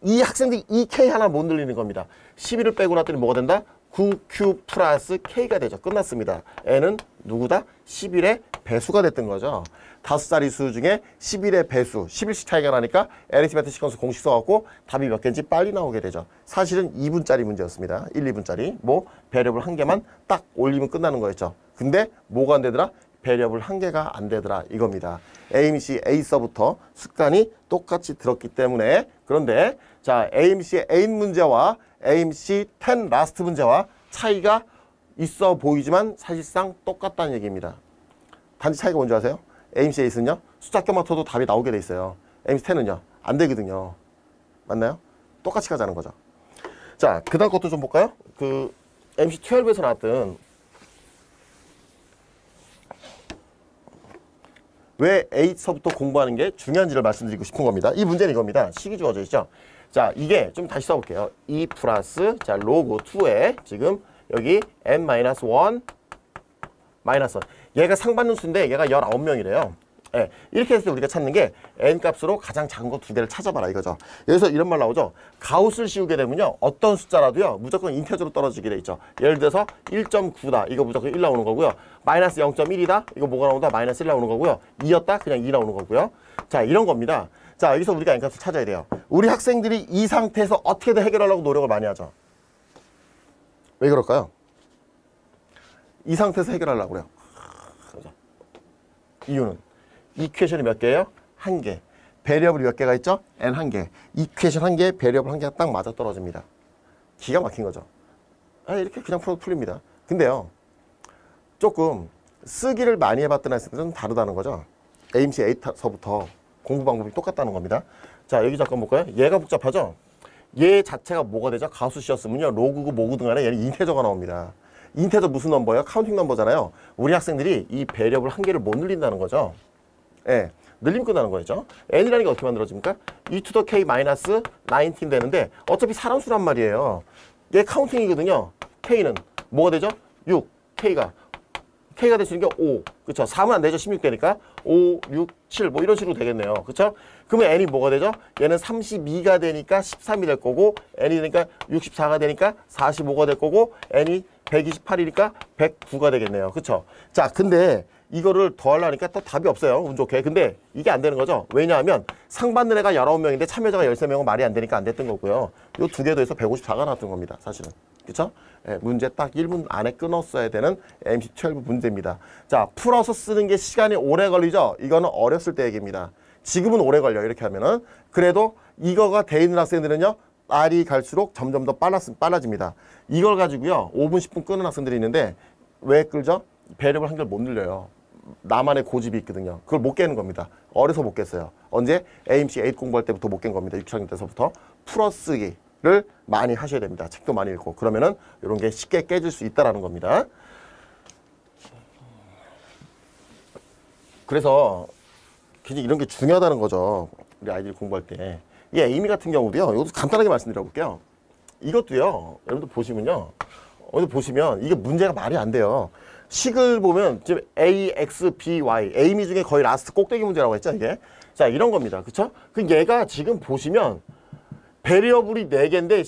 A: 이 학생들이 이 k 하나 못 늘리는 겁니다. 11을 빼고 났더니 뭐가 된다? 9q 플러스 k가 되죠. 끝났습니다. n은 누구다? 11의 배수가 됐던 거죠. 5자리 수 중에 11의 배수, 11씩 차이가 나니까 애리스메틱 시퀀스 공식 써갖고 답이 몇 개인지 빨리 나오게 되죠. 사실은 2분짜리 문제였습니다. 1, 2분짜리. 뭐 배리어블 한 개만 딱 올리면 끝나는 거였죠. 근데 뭐가 안 되더라? 배리어블 한 개가 안 되더라 이겁니다. AMC A서부터 습관이 똑같이 들었기 때문에. 그런데 자, AMC A 문제와 AMC 10 라스트 문제와 차이가 있어 보이지만 사실상 똑같다는 얘기입니다. 단지 차이가 뭔지 아세요? AMC A는요, 숫자껴 맞춰도 답이 나오게 돼 있어요. AMC 10은요, 안 되거든요. 맞나요? 똑같이 가자는 거죠. 자, 그 다음 것도 좀 볼까요? 그 MC 12에서 나왔던 왜 8서부터 공부하는 게 중요한지를 말씀드리고 싶은 겁니다. 이 문제는 이겁니다. 식이 주어져 있죠. 자, 이게 좀 다시 써볼게요. 2 플러스, 자, 로그 2에 지금 여기 n-1 마이너스. 얘가 상받는 수인데 얘가 19명이래요. 예, 이렇게 해서 우리가 찾는 게 n 값으로 가장 작은 거 두 개를 찾아봐라 이거죠. 여기서 이런 말 나오죠. 가우스를 씌우게 되면요, 어떤 숫자라도요 무조건 인테저로 떨어지게 돼 있죠. 예를 들어서 1.9다 이거 무조건 1 나오는 거고요. 마이너스 0.1이다 이거 뭐가 나온다? 마이너스 1 나오는 거고요. 2였다 그냥 2 나오는 거고요. 자, 이런 겁니다. 자, 여기서 우리가 n 값을 찾아야 돼요. 우리 학생들이 이 상태에서 어떻게든 해결하려고 노력을 많이 하죠. 왜 그럴까요? 이 상태에서 해결하려고 그래요. 이유는 이퀘이션이 몇 개예요? 한 개. 배리어블이 몇 개가 있죠? n 한 개. 이퀘이션 한 개, 배리어블 한 개가 딱 맞아 떨어집니다. 기가 막힌 거죠. 아, 이렇게 그냥 풀어도 풀립니다. 근데요, 조금 쓰기를 많이 해봤던 학생들은 다르다는 거죠. AMC 8서부터 공부 방법이 똑같다는 겁니다. 자, 여기 잠깐 볼까요? 얘가 복잡하죠? 얘 자체가 뭐가 되죠? 가수 씌었으면요, 로그고 뭐고 등 간에 얘는 인테저가 나옵니다. 인테저 무슨 넘버예요? 카운팅 넘버잖아요. 우리 학생들이 이 배리어블 한 개를 못 늘린다는 거죠. 예, 늘리면 끝나는 거였죠. n이라는 게 어떻게 만들어집니까? e to the k 마이너스 19 되는데 어차피 사람수란 말이에요. 얘 카운팅이거든요. k는 뭐가 되죠? 6. k가 될 수 있는 게 5. 그쵸? 4면 안 되죠. 16 되니까 5, 6, 7 뭐 이런 식으로 되겠네요. 그쵸? 그러면 n이 뭐가 되죠? 얘는 32가 되니까 13이 될 거고, n이 되니까 64가 되니까 45가 될 거고, n이 128이니까 109가 되겠네요. 그쵸? 자, 근데 이거를 더하려니까 또 답이 없어요. 운 좋게. 근데 이게 안 되는 거죠. 왜냐하면 상받는 애가 19명인데 참여자가 13명은 말이 안 되니까 안 됐던 거고요. 요 두 개 더해서 154가 나왔던 겁니다. 사실은. 그쵸? 예, 문제 딱 1분 안에 끊었어야 되는 MC12 문제입니다. 자, 풀어서 쓰는 게 시간이 오래 걸리죠? 이거는 어렸을 때 얘기입니다. 지금은 오래 걸려요. 이렇게 하면은. 그래도 이거가 돼 있는 학생들은요, 날이 갈수록 점점 더 빨라집니다. 이걸 가지고요, 5분, 10분 끄는 학생들이 있는데 왜 끌죠? 배려를 한 개를 못 늘려요. 나만의 고집이 있거든요. 그걸 못 깨는 겁니다. 어려서 못 깼어요. 언제? AMC 8 공부할 때부터 못 깬 겁니다. 6학년 때서부터. 풀어쓰기를 많이 하셔야 됩니다. 책도 많이 읽고. 그러면은 이런 게 쉽게 깨질 수 있다라는 겁니다. 그래서 굉장히 이런 게 중요하다는 거죠. 우리 아이들이 공부할 때. 이 에이미 같은 경우도요. 이것도 간단하게 말씀드려 볼게요. 이것도요. 여러분들 보시면요. 어디 보시면 이게 문제가 말이 안 돼요. 식을 보면 지금 A, X, B, Y, 에이미 중에 거의 라스트 꼭대기 문제라고 했죠, 이게. 자, 이런 겁니다. 그쵸? 그 얘가 지금 보시면 베리어블이 4개인데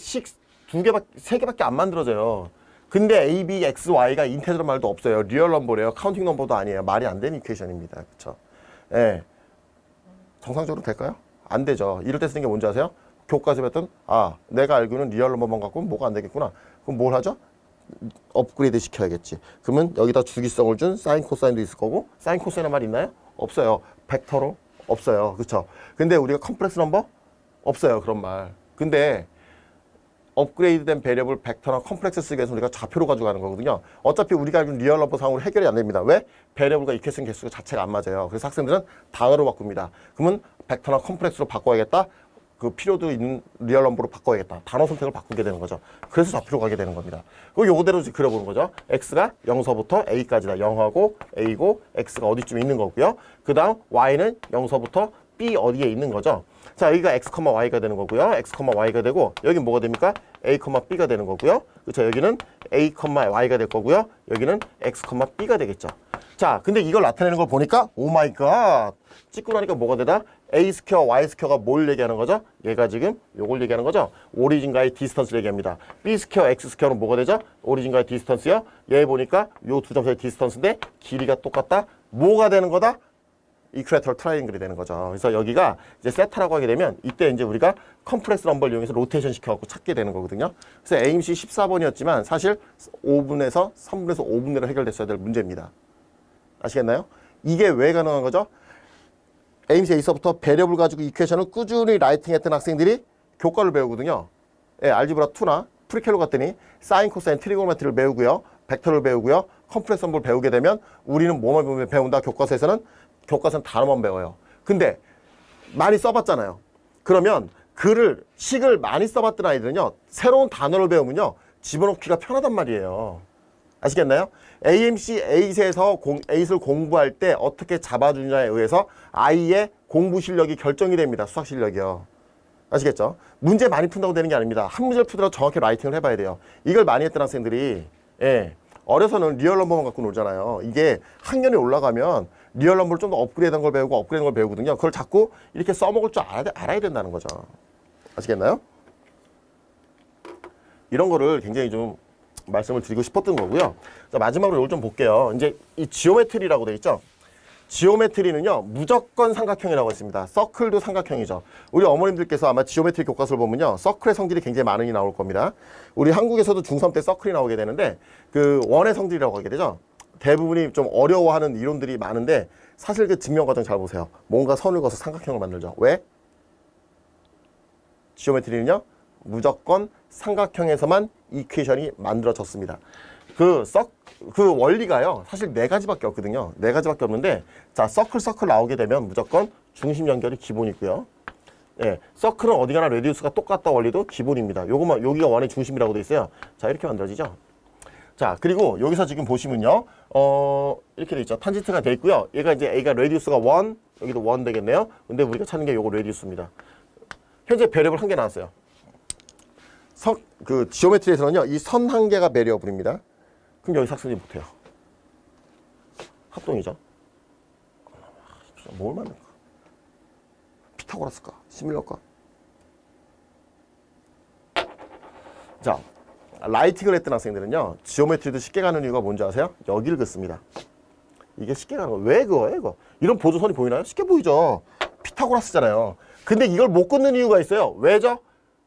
A: 2개밖에, 3개밖에 안 만들어져요. 근데 A, B, X, Y가 인테저 말도 없어요. 리얼 넘버래요. 카운팅 넘버도 아니에요. 말이 안 되는 이퀘이션입니다. 그쵸? 예. 정상적으로 될까요? 안 되죠. 이럴 때 쓰는 게 뭔지 아세요? 교과서에 봤던, 아, 내가 알고는 리얼 넘버만 갖고는 뭐가 안 되겠구나. 그럼 뭘 하죠? 업그레이드 시켜야겠지. 그러면 여기다 주기성을 준 사인 코사인도 있을 거고, 사인 코사인은 말 있나요? 없어요. 벡터로? 없어요. 그쵸? 근데 우리가 컴플렉스 넘버? 없어요. 그런 말. 근데 업그레이드 된 베리어블 벡터나 컴플렉스 쓰기 위해서 우리가 좌표로 가져가는 거거든요. 어차피 우리가 알고 있는 리얼 넘버 상으로 해결이 안 됩니다. 왜? 베리어블과 이퀘이션 개수가 자체가 안 맞아요. 그래서 학생들은 단어로 바꿉니다. 그러면 벡터나 컴플렉스로 바꿔야겠다. 그 필요도 있는 리얼 넘버로 바꿔야겠다. 단어 선택을 바꾸게 되는 거죠. 그래서 좌표로 가게 되는 겁니다. 그리고 요거대로 그려보는 거죠. x가 0서부터 a까지다. 0하고 a고 x가 어디쯤 있는 거고요. 그 다음 y는 0서부터 b 어디에 있는 거죠. 자, 여기가 x, y가 되는 거고요. x, y가 되고 여긴 뭐가 됩니까? a, b가 되는 거고요. 그렇죠? 여기는 a, y가 될 거고요. 여기는 x, b가 되겠죠. 자, 근데 이걸 나타내는 걸 보니까 오 마이 갓. 찍고 나니까 뭐가 되다? a 스퀘어, y 스퀘어가 뭘 얘기하는 거죠? 얘가 지금 요걸 얘기하는 거죠? 오리진과의 디스턴스를 얘기합니다. b 스퀘어, x 스퀘어는 뭐가 되죠? 오리진과의 디스턴스요. 얘 보니까 요 두 점 사이 디스턴스인데 길이가 똑같다. 뭐가 되는 거다? 이퀄레터럴 트라이앵글이 되는 거죠. 그래서 여기가 이제 세타라고 하게 되면 이때 이제 우리가 컴플렉스 넘버를 이용해서 로테이션 시켜갖고 찾게 되는 거거든요. 그래서 AMC 14번이었지만 사실 5분에서 3분에서 5분 내로 해결됐어야 될 문제입니다. 아시겠나요? 이게 왜 가능한 거죠? AMC A서부터 베리어블 가지고 이퀘이션을 꾸준히 라이팅했던 학생들이 교과를 배우거든요. 예, 알지브라 2나 프리캘로 갔더니 사인, 코사인, 트리고노메트리를 배우고요. 벡터를 배우고요. 컴플렉스 넘버를 배우게 되면 우리는 뭐만 배운다? 교과서는 단어만 배워요. 근데 많이 써봤잖아요. 그러면 식을 많이 써봤던 아이들은요. 새로운 단어를 배우면요. 집어넣기가 편하단 말이에요. 아시겠나요? AMC 에잇에서 에잇을 공부할 때 어떻게 잡아주냐에 의해서 아이의 공부 실력이 결정이 됩니다. 수학 실력이요. 아시겠죠? 문제 많이 푼다고 되는 게 아닙니다. 한 문제를 푸더라도 정확히 라이팅을 해봐야 돼요. 이걸 많이 했던 학생들이 어려서는 리얼 넘버만 갖고 놀잖아요. 이게 학년이 올라가면 리얼 넘버를 좀 더 업그레이드한 걸 배우고 업그레이드한 걸 배우거든요. 그걸 자꾸 이렇게 써먹을 줄 알아야 된다는 거죠. 아시겠나요? 이런 거를 굉장히 좀 말씀을 드리고 싶었던 거고요. 자, 마지막으로 이걸 좀 볼게요. 이제 이 지오메트리라고 돼 있죠. 지오메트리는요, 무조건 삼각형이라고 했습니다. 서클도 삼각형이죠. 우리 어머님들께서 아마 지오메트리 교과서를 보면요, 서클의 성질이 굉장히 많이 나올 겁니다. 우리 한국에서도 중3 때 서클이 나오게 되는데, 그 원의 성질이라고 하게 되죠. 대부분이 좀 어려워하는 이론들이 많은데, 사실 그 증명 과정 잘 보세요. 뭔가 선을 그어서 삼각형을 만들죠. 왜? 지오메트리는요, 무조건 삼각형에서만 이퀘이션이 만들어졌습니다. 그 원리가요, 사실 4가지밖에 없거든요. 4가지밖에 없는데, 자, 서클 나오게 되면 무조건 중심 연결이 기본이고요. 예, 서클은 어디가나 레디우스가 똑같다 원리도 기본입니다. 요거만, 여기가 원의 중심이라고 돼 있어요. 자, 이렇게 만들어지죠. 자, 그리고 여기서 지금 보시면요, 이렇게 돼 있죠. 탄젠트가 돼 있고요. 얘가 이제 A가 레디우스가 1, 여기도 1 되겠네요. 근데 우리가 찾는 게 요거 레디우스입니다. 현재 베리어블 1개 나왔어요. 그 지오메트리에서는요, 이 선 한 개가 베리어블입니다. 그럼 여기 학생이 못해요. 합동이죠. 뭘 만들까? 피타고라스까? 시밀러까? 자, 라이팅을 했던 학생들은요, 지오메트리도 쉽게 가는 이유가 뭔지 아세요? 여기를 긋습니다. 이게 쉽게 가는 거예요. 왜 그거예요, 이거? 이런 보조선이 보이나요? 쉽게 보이죠. 피타고라스잖아요. 근데 이걸 못 긋는 이유가 있어요. 왜죠?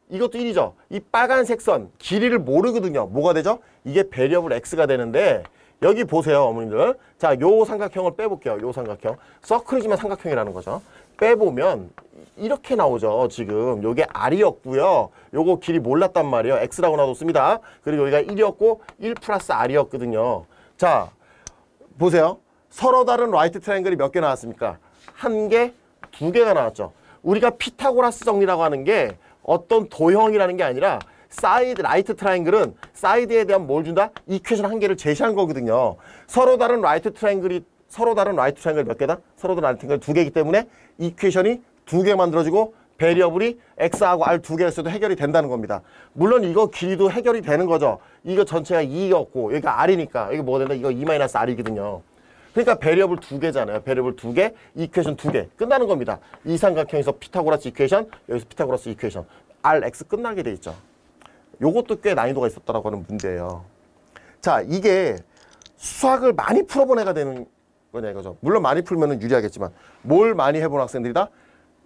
A: 이것도 1이죠. 이 빨간색 선, 길이를 모르거든요. 뭐가 되죠? 이게 베리어블 X가 되는데, 여기 보세요, 어머님들. 자, 요 삼각형을 빼볼게요. 요 삼각형. 서클이지만 삼각형이라는 거죠. 빼보면 이렇게 나오죠. 지금 요게 R이었고요. 요거 길이 몰랐단 말이에요. X라고 놔뒀습니다. 그리고 여기가 1이었고 1 플러스 R이었거든요. 자, 보세요. 서로 다른 라이트 트라이앵글이 몇 개 나왔습니까? 1개, 2개가 나왔죠. 우리가 피타고라스 정리라고 하는 게 어떤 도형이라는 게 아니라 사이드, 라이트 트라이앵글은 사이드에 대한 뭘 준다? 이퀘이션 1개를 제시한 거거든요. 서로 다른 라이트 트라이앵글 몇 개다? 서로 다른 라이트 트라이앵글 2개이기 때문에 이퀘이션이 2개 만들어지고 베리어블이 X하고 R 2개였어도 해결이 된다는 겁니다. 물론 이거 길이도 해결이 되는 거죠. 이거 전체가 2였고 여기가 R이니까 이거 뭐가 된다? 이거 2-R이거든요. 그러니까 베리어블 두 개잖아요. 베리어블 두 개, 이퀘이션 두 개. 끝나는 겁니다. 이 삼각형에서 피타고라스 이퀘이션, 여기서 피타고라스 이퀘이션. Rx 끝나게 돼 있죠. 요것도 꽤 난이도가 있었다라고 하는 문제예요. 자, 이게 수학을 많이 풀어본 애가 되는 거냐 이거죠. 물론 많이 풀면 유리하겠지만 뭘 많이 해본 학생들이다?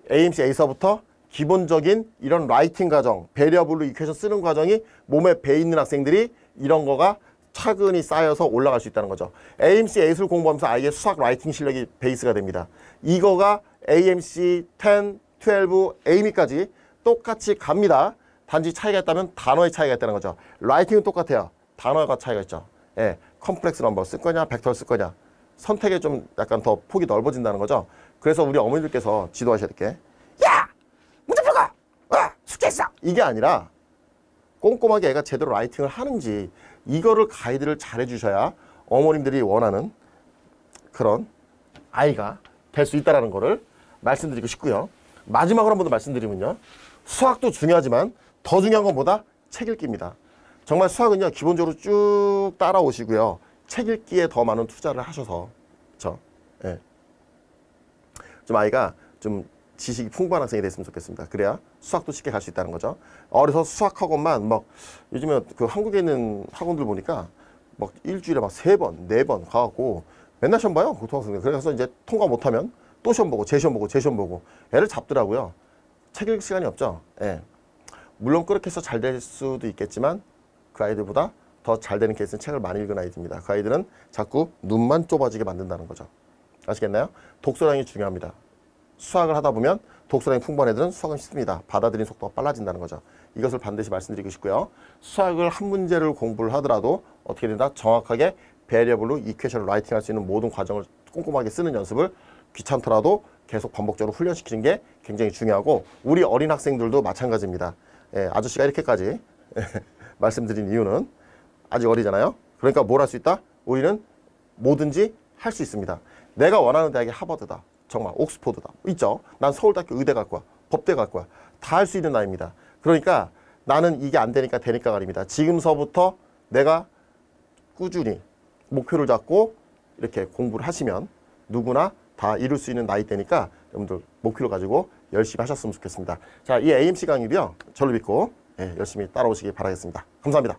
A: AMC A서부터 기본적인 이런 라이팅 과정, 베리어블로 이퀘이션 쓰는 과정이 몸에 배 있는 학생들이 이런 거가 차근히 쌓여서 올라갈 수 있다는 거죠. AMC A를 공부하면서 아이의 수학 라이팅 실력이 베이스가 됩니다. 이거가 AMC 10, 12, AME까지 똑같이 갑니다. 단지 차이가 있다면 단어의 차이가 있다는 거죠. 라이팅은 똑같아요. 단어가 차이가 있죠. 예, 컴플렉스 넘버 쓸 거냐, 벡터를 쓸 거냐. 선택에 좀 약간 더 폭이 넓어진다는 거죠. 그래서 우리 어머니들께서 지도하셔야 될 게, 야! 문제 풀고! 숙제했어! 이게 아니라 꼼꼼하게 애가 제대로 라이팅을 하는지 이거를 가이드를 잘 해주셔야 어머님들이 원하는 그런 아이가 될 수 있다는 거를 말씀드리고 싶고요. 마지막으로 한 번 더 말씀드리면요. 수학도 중요하지만 더 중요한 건 뭐다? 책 읽기입니다. 정말 수학은요. 기본적으로 쭉 따라오시고요. 책 읽기에 더 많은 투자를 하셔서 그렇죠? 예. 좀 아이가 좀 지식이 풍부한 학생이 됐으면 좋겠습니다. 그래야 수학도 쉽게 갈 수 있다는 거죠. 어려서 수학학원만 막 요즘에 그 한국에 있는 학원들 보니까 막 일주일에 막 3번, 4번 가갖고 맨날 시험 봐요. 고등학생들. 그래서 이제 통과 못하면 또 시험 보고 재시험 보고 재시험 보고 애를 잡더라고요. 책 읽을 시간이 없죠. 예. 물론 그렇게 해서 잘 될 수도 있겠지만 그 아이들보다 더 잘 되는 케이스는 책을 많이 읽은 아이들입니다. 그 아이들은 자꾸 눈만 좁아지게 만든다는 거죠. 아시겠나요? 독서량이 중요합니다. 수학을 하다 보면 독서량이 풍부한 애들은 수학은 쉽습니다. 받아들이는 속도가 빨라진다는 거죠. 이것을 반드시 말씀드리고 싶고요. 수학을 한 문제를 공부를 하더라도 어떻게 된다? 정확하게 베리어블로 이퀘이션을 라이팅할 수 있는 모든 과정을 꼼꼼하게 쓰는 연습을 귀찮더라도 계속 반복적으로 훈련시키는 게 굉장히 중요하고 우리 어린 학생들도 마찬가지입니다. 예, 아저씨가 이렇게까지 말씀드린 이유는 아직 어리잖아요. 그러니까 뭘 할 수 있다? 우리는 뭐든지 할 수 있습니다. 내가 원하는 대학이 하버드다. 정말 옥스포드다. 있죠. 난 서울대학교 의대 갈 거야. 법대 갈 거야. 다 할 수 있는 나이입니다. 그러니까 나는 이게 안 되니까 되니까 말입니다. 지금서부터 내가 꾸준히 목표를 잡고 이렇게 공부를 하시면 누구나 다 이룰 수 있는 나이대니까 여러분들 목표를 가지고 열심히 하셨으면 좋겠습니다. 자, 이 AMC 강의도요. 저를 믿고 열심히 따라오시기 바라겠습니다. 감사합니다.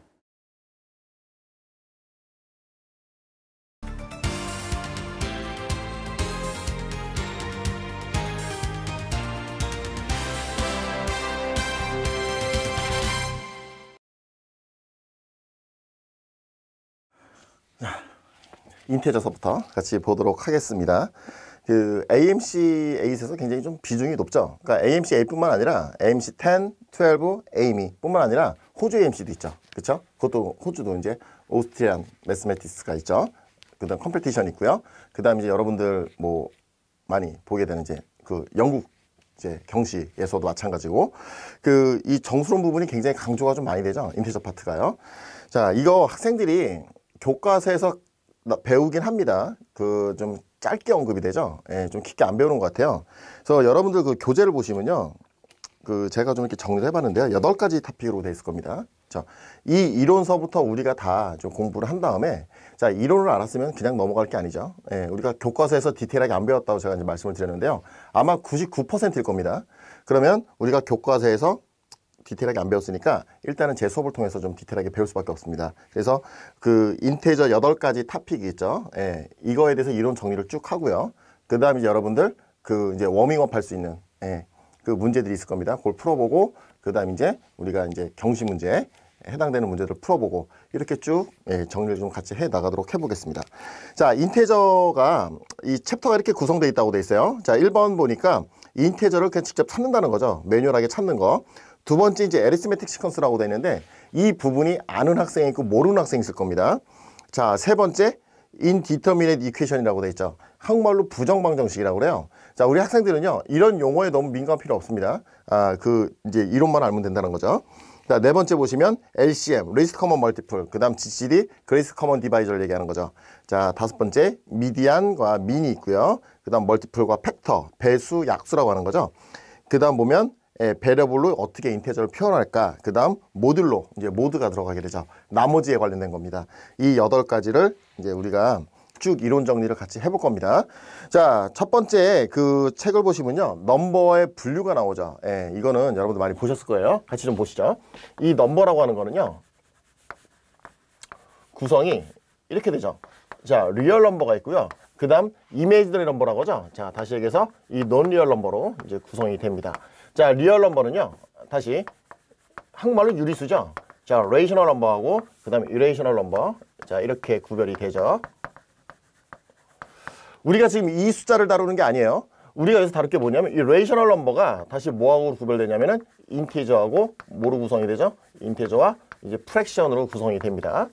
A: 인테저서부터 같이 보도록 하겠습니다. 그 AMC A에서 굉장히 좀 비중이 높죠. 그러니까 AMC A뿐만 아니라 AMC 10, 12, AME 뿐만 아니라 호주 AMC도 있죠. 그렇죠? 그것도 호주도 이제 오스트리안 매스매티스가 있죠. 그다음 컴피티션 있고요. 그다음 이제 여러분들 뭐 많이 보게 되는 이제 그 영국 이제 경시에서도 마찬가지고 그 이 정수론 부분이 굉장히 강조가 좀 많이 되죠. 인테저 파트가요. 자, 이거 학생들이 교과서에서 배우긴 합니다. 그 좀 짧게 언급이 되죠. 예, 좀 깊게 안 배우는 것 같아요. 그래서 여러분들 그 교재를 보시면요. 그 제가 좀 이렇게 정리를 해봤는데요. 8가지 토픽으로 되어 있을 겁니다. 자, 이 이론서부터 우리가 다 좀 공부를 한 다음에 자, 이론을 알았으면 그냥 넘어갈 게 아니죠. 예, 우리가 교과서에서 디테일하게 안 배웠다고 제가 이제 말씀을 드렸는데요. 아마 99%일 겁니다. 그러면 우리가 교과서에서 디테일하게 안 배웠으니까 일단은 제 수업을 통해서 좀 디테일하게 배울 수밖에 없습니다. 그래서 그 인테저 8가지 토픽이 있죠. 예, 이거에 대해서 이론 정리를 쭉 하고요. 그 다음에 이제 여러분들 그 이제 워밍업 할 수 있는 그 문제들이 있을 겁니다. 그걸 풀어보고 그 다음 이제 우리가 이제 경시 문제에 해당되는 문제들을 풀어보고 이렇게 쭉 정리를 좀 같이 해 나가도록 해보겠습니다. 자, 인테저가 이 챕터가 이렇게 구성되어 있다고 돼 있어요. 자, 1번 보니까 인테저를 그냥 직접 찾는다는 거죠. 매뉴얼하게 찾는 거. 두 번째 이제 에리스메틱 시퀀스라고 되어 있는데 이 부분이 아는 학생이 있고 모르는 학생이 있을 겁니다. 자, 세 번째 인디터미네이트 이퀘이션이라고 되어 있죠. 한국말로 부정방정식이라고 그래요. 자, 우리 학생들은요 이런 용어에 너무 민감할 필요 없습니다. 그 이제 이론만 알면 된다는 거죠. 자, 네 번째 보시면 LCM, Least Common Multiple, 그 다음 GCD, Greatest Common Divisor를 얘기하는 거죠. 자, 다섯 번째 미디안과 민이 있고요. 그 다음 멀티플과 팩터, 배수, 약수라고 하는 거죠. 그 다음 보면 베리어블로 어떻게 인테저를 표현할까? 그 다음 모듈로 이제 모드가 들어가게 되죠. 나머지에 관련된 겁니다. 이 8가지를 이제 우리가 쭉 이론 정리를 같이 해볼 겁니다. 자, 첫 번째 그 책을 보시면요. 넘버의 분류가 나오죠. 예, 이거는 여러분들 많이 보셨을 거예요. 같이 좀 보시죠. 이 넘버라고 하는 거는요. 구성이 이렇게 되죠. 자, 리얼 넘버가 있고요. 그 다음 이미지너리 넘버라고 하죠. 자, 다시 얘기해서 이 논리얼 넘버로 이제 구성이 됩니다. 자, 리얼 넘버는요. 다시 한국말로 유리수죠. 자, 레이셔널 넘버하고 그 다음에 이레이셔널 넘버. 자, 이렇게 구별이 되죠. 우리가 지금 이 숫자를 다루는 게 아니에요. 우리가 여기서 다룰 게 뭐냐면 이 레이셔널 넘버가 다시 뭐하고 구별되냐면은 인티저하고 뭐로 구성이 되죠? 인티저와 이제 프랙션으로 구성이 됩니다.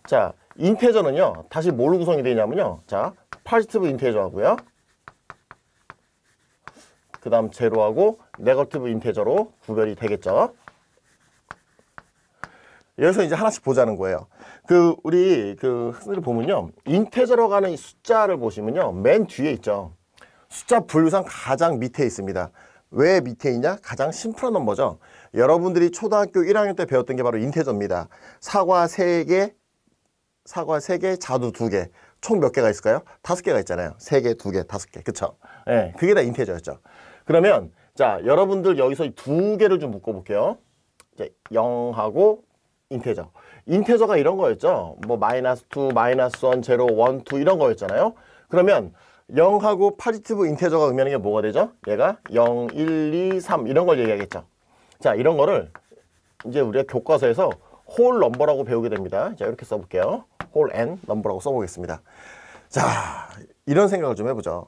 A: 자, 인테저는요. 다시 뭘로 구성이 되냐면요. 자, 포지티브 인테저하고요. 그 다음 제로하고 네거티브 인테저로 구별이 되겠죠. 여기서 이제 하나씩 보자는 거예요. 우리 학생들 보면요. 인테저로 가는 이 숫자를 보시면요. 맨 뒤에 있죠. 숫자 분류상 가장 밑에 있습니다. 왜 밑에 있냐? 가장 심플한 넘버죠. 여러분들이 초등학교 1학년 때 배웠던 게 바로 인테저입니다. 사과 3개, 자두 2개. 총 몇 개가 있을까요? 5개가 있잖아요. 3개, 2개, 5개. 그쵸? 예, 그게 다 인테저였죠. 그러면, 자, 여러분들 여기서 2개를 좀 묶어볼게요. 이제 0하고 인테저. 인테저가 이런 거였죠. 뭐, -2, -1, 0, 1, 2 이런 거였잖아요. 그러면 0하고 포지티브 인테저가 의미하는 게 뭐가 되죠? 얘가 0, 1, 2, 3 이런 걸 얘기하겠죠. 자, 이런 거를 이제 우리가 교과서에서 홀 넘버라고 배우게 됩니다. 자, 이렇게 써볼게요. 홀 n 넘버라고 써보겠습니다. 자, 이런 생각을 좀 해보죠.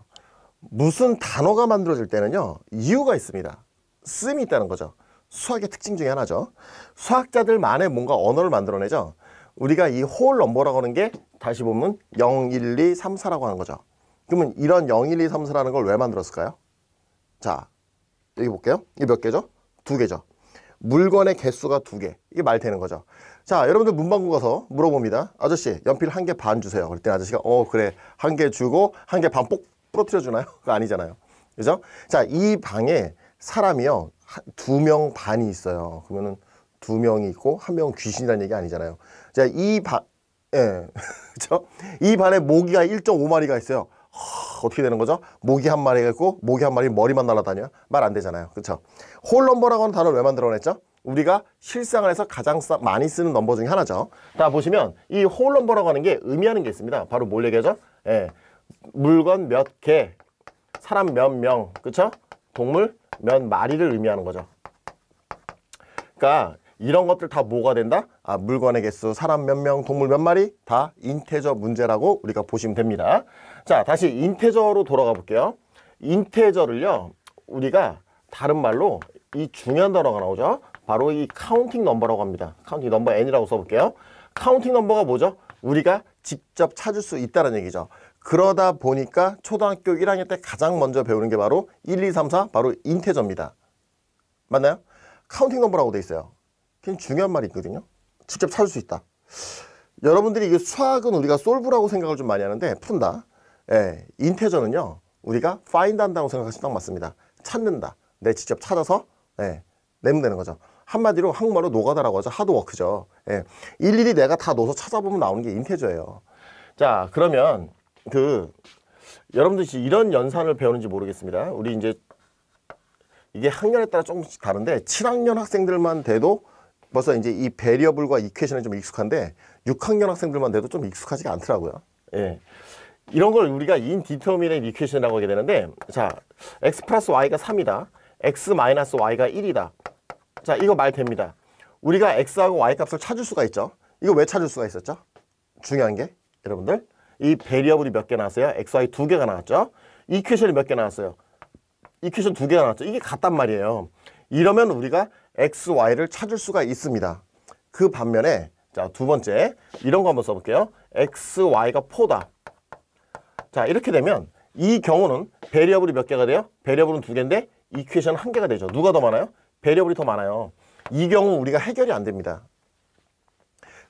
A: 무슨 단어가 만들어질 때는요. 이유가 있습니다. 쓰임이 있다는 거죠. 수학의 특징 중에 하나죠. 수학자들만의 뭔가 언어를 만들어내죠. 우리가 이 홀 넘버라고 하는 게 다시 보면 0, 1, 2, 3, 4라고 하는 거죠. 그러면 이런 0, 1, 2, 3, 4라는 걸 왜 만들었을까요? 자, 여기 볼게요. 이게 몇 개죠? 2개죠. 물건의 개수가 2개. 이게 말 되는 거죠. 자, 여러분들 문방구 가서 물어봅니다. 아저씨, 연필 1개 반 주세요. 그랬더니 아저씨가 그래. 1개 주고 1개 반 뽁 부러뜨려 주나요? 그거 아니잖아요. 그죠? 자, 이 방에 사람이요. 2명 반이 있어요. 그러면은 2명이 있고 1명은 귀신이라는 얘기 아니잖아요. 자, 예. 그죠? 이 반에 모기가 1.5마리가 있어요. 어떻게 되는 거죠? 모기 한 마리가 있고 모기 한 마리 머리만 날아다녀요? 말 안 되잖아요. 그렇죠? 홀 넘버라고 하는 단어를 왜 만들어냈죠? 우리가 실생활에서 가장 많이 쓰는 넘버 중에 하나죠. 자, 보시면 이 홀 넘버라고 하는 게 의미하는 게 있습니다. 바로 뭘 얘기하죠? 예. 물건 몇 개, 사람 몇 명, 그렇죠? 동물 몇 마리를 의미하는 거죠. 그러니까 이런 것들 다 뭐가 된다? 아, 물건의 개수, 사람 몇 명, 동물 몇 마리 다 인테저 문제라고 우리가 보시면 됩니다. 자, 다시 인테저로 돌아가 볼게요. 인테저를요, 우리가 다른 말로 이 중요한 단어가 나오죠. 바로 이 카운팅 넘버라고 합니다. 카운팅 넘버 n이라고 써볼게요. 카운팅 넘버가 뭐죠? 우리가 직접 찾을 수 있다는 얘기죠. 그러다 보니까 초등학교 1학년 때 가장 먼저 배우는 게 바로 1, 2, 3, 4 바로 인테저입니다. 맞나요? 카운팅 넘버라고 돼 있어요. 그게 중요한 말이 있거든요. 직접 찾을 수 있다. 여러분들이 이게 수학은 우리가 솔브라고 생각을 좀 많이 하는데 푼다. 예, 인테저는요. 우리가 find 한다고 생각하시면 딱 맞습니다. 찾는다. 내 직접 찾아서 내면 되는 거죠. 한마디로 한국말로 노가다라고 하죠. 하드워크죠. 예, 일일이 내가 다 넣어서 찾아보면 나오는 게 인테저예요. 자, 그러면 여러분들이 이런 연산을 배우는지 모르겠습니다. 우리 이제 이게 학년에 따라 조금씩 다른데 7학년 학생들만 돼도 벌써 이제 이 베리어블과 이퀘이션에 좀 익숙한데 6학년 학생들만 돼도 좀 익숙하지가 않더라고요. 예. 이런 걸 우리가 인디터미네이트 이퀘이션이라고 하게 되는데, 자, x 플러스 y가 3이다. x 마이너스 y가 1이다. 자, 이거 말 됩니다. 우리가 x하고 y 값을 찾을 수가 있죠. 이거 왜 찾을 수가 있었죠? 중요한 게 여러분들 이 베리어블이 몇 개 나왔어요? x, y 2개가 나왔죠. 이퀘이션이 몇 개 나왔어요? 이퀘이션 2개가 나왔죠. 이게 같단 말이에요. 이러면 우리가 x, y를 찾을 수가 있습니다. 그 반면에 자, 두 번째 이런 거 한번 써볼게요. x, y가 4다. 자, 이렇게 되면 이 경우는 베리어블이 몇 개가 돼요? 베리어블은 2개인데 이퀘이션은 1개가 되죠. 누가 더 많아요? 베리어블이 더 많아요. 이 경우 우리가 해결이 안 됩니다.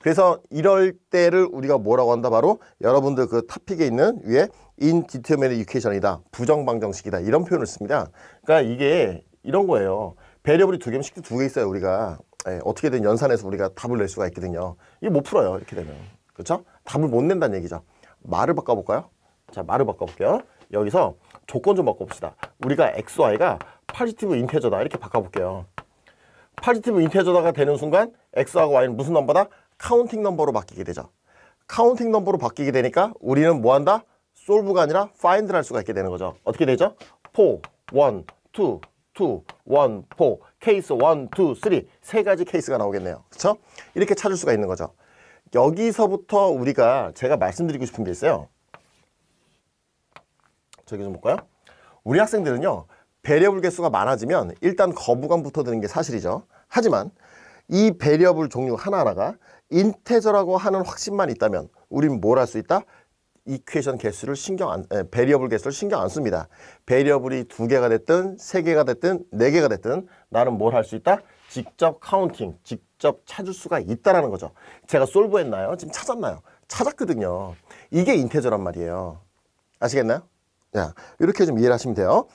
A: 그래서 이럴 때를 우리가 뭐라고 한다? 바로 여러분들 그 토픽에 있는 위에 indeterminate equation이다. 부정방정식이다. 이런 표현을 씁니다. 그러니까 이게 이런 거예요. 베리어블이 2개면 식도 2개 있어요. 우리가 어떻게든 연산해서 우리가 답을 낼 수가 있거든요. 이게 못 풀어요. 이렇게 되면. 그렇죠? 답을 못 낸다는 얘기죠. 말을 바꿔볼까요? 자, 말을 바꿔볼게요. 여기서 조건 좀 바꿔봅시다. 우리가 XY가 포지티브 인테저다 이렇게 바꿔볼게요. 포지티브 인테저다가 되는 순간 X하고 Y는 무슨 넘버다? 카운팅 넘버로 바뀌게 되죠. 카운팅 넘버로 바뀌게 되니까 우리는 뭐 한다? 솔브가 아니라 find를 할 수가 있게 되는 거죠. 어떻게 되죠? 4, 1, 2, 2, 1, 4, 케이스 1, 2, 3 세 가지 케이스가 나오겠네요. 그렇죠? 이렇게 찾을 수가 있는 거죠. 여기서부터 우리가 제가 말씀드리고 싶은 게 있어요. 저기 좀 볼까요? 우리 학생들은요. 베리어블 개수가 많아지면 일단 거부감부터 드는 게 사실이죠. 하지만 이 베리어블 종류 하나하나가 인테저라고 하는 확신만 있다면 우리는 뭘 할 수 있다? 이퀘이션 개수를 베리어블 개수를 신경 안 씁니다. 베리어블이 2개가 됐든 3개가 됐든 4개가 됐든 나는 뭘 할 수 있다? 직접 카운팅, 직접 찾을 수가 있다라는 거죠. 제가 솔브했나요? 지금 찾았나요? 찾았거든요. 이게 인테저란 말이에요. 아시겠나요? 자, 이렇게 좀 이해를 하시면 돼요.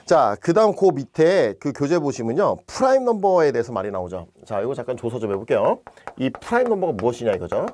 A: 자, 그 다음 그 밑에 그 교재 보시면요. 프라임 넘버에 대해서 말이 나오죠. 자, 이거 잠깐 조서 좀 해볼게요. 이 프라임 넘버가 무엇이냐 이거죠.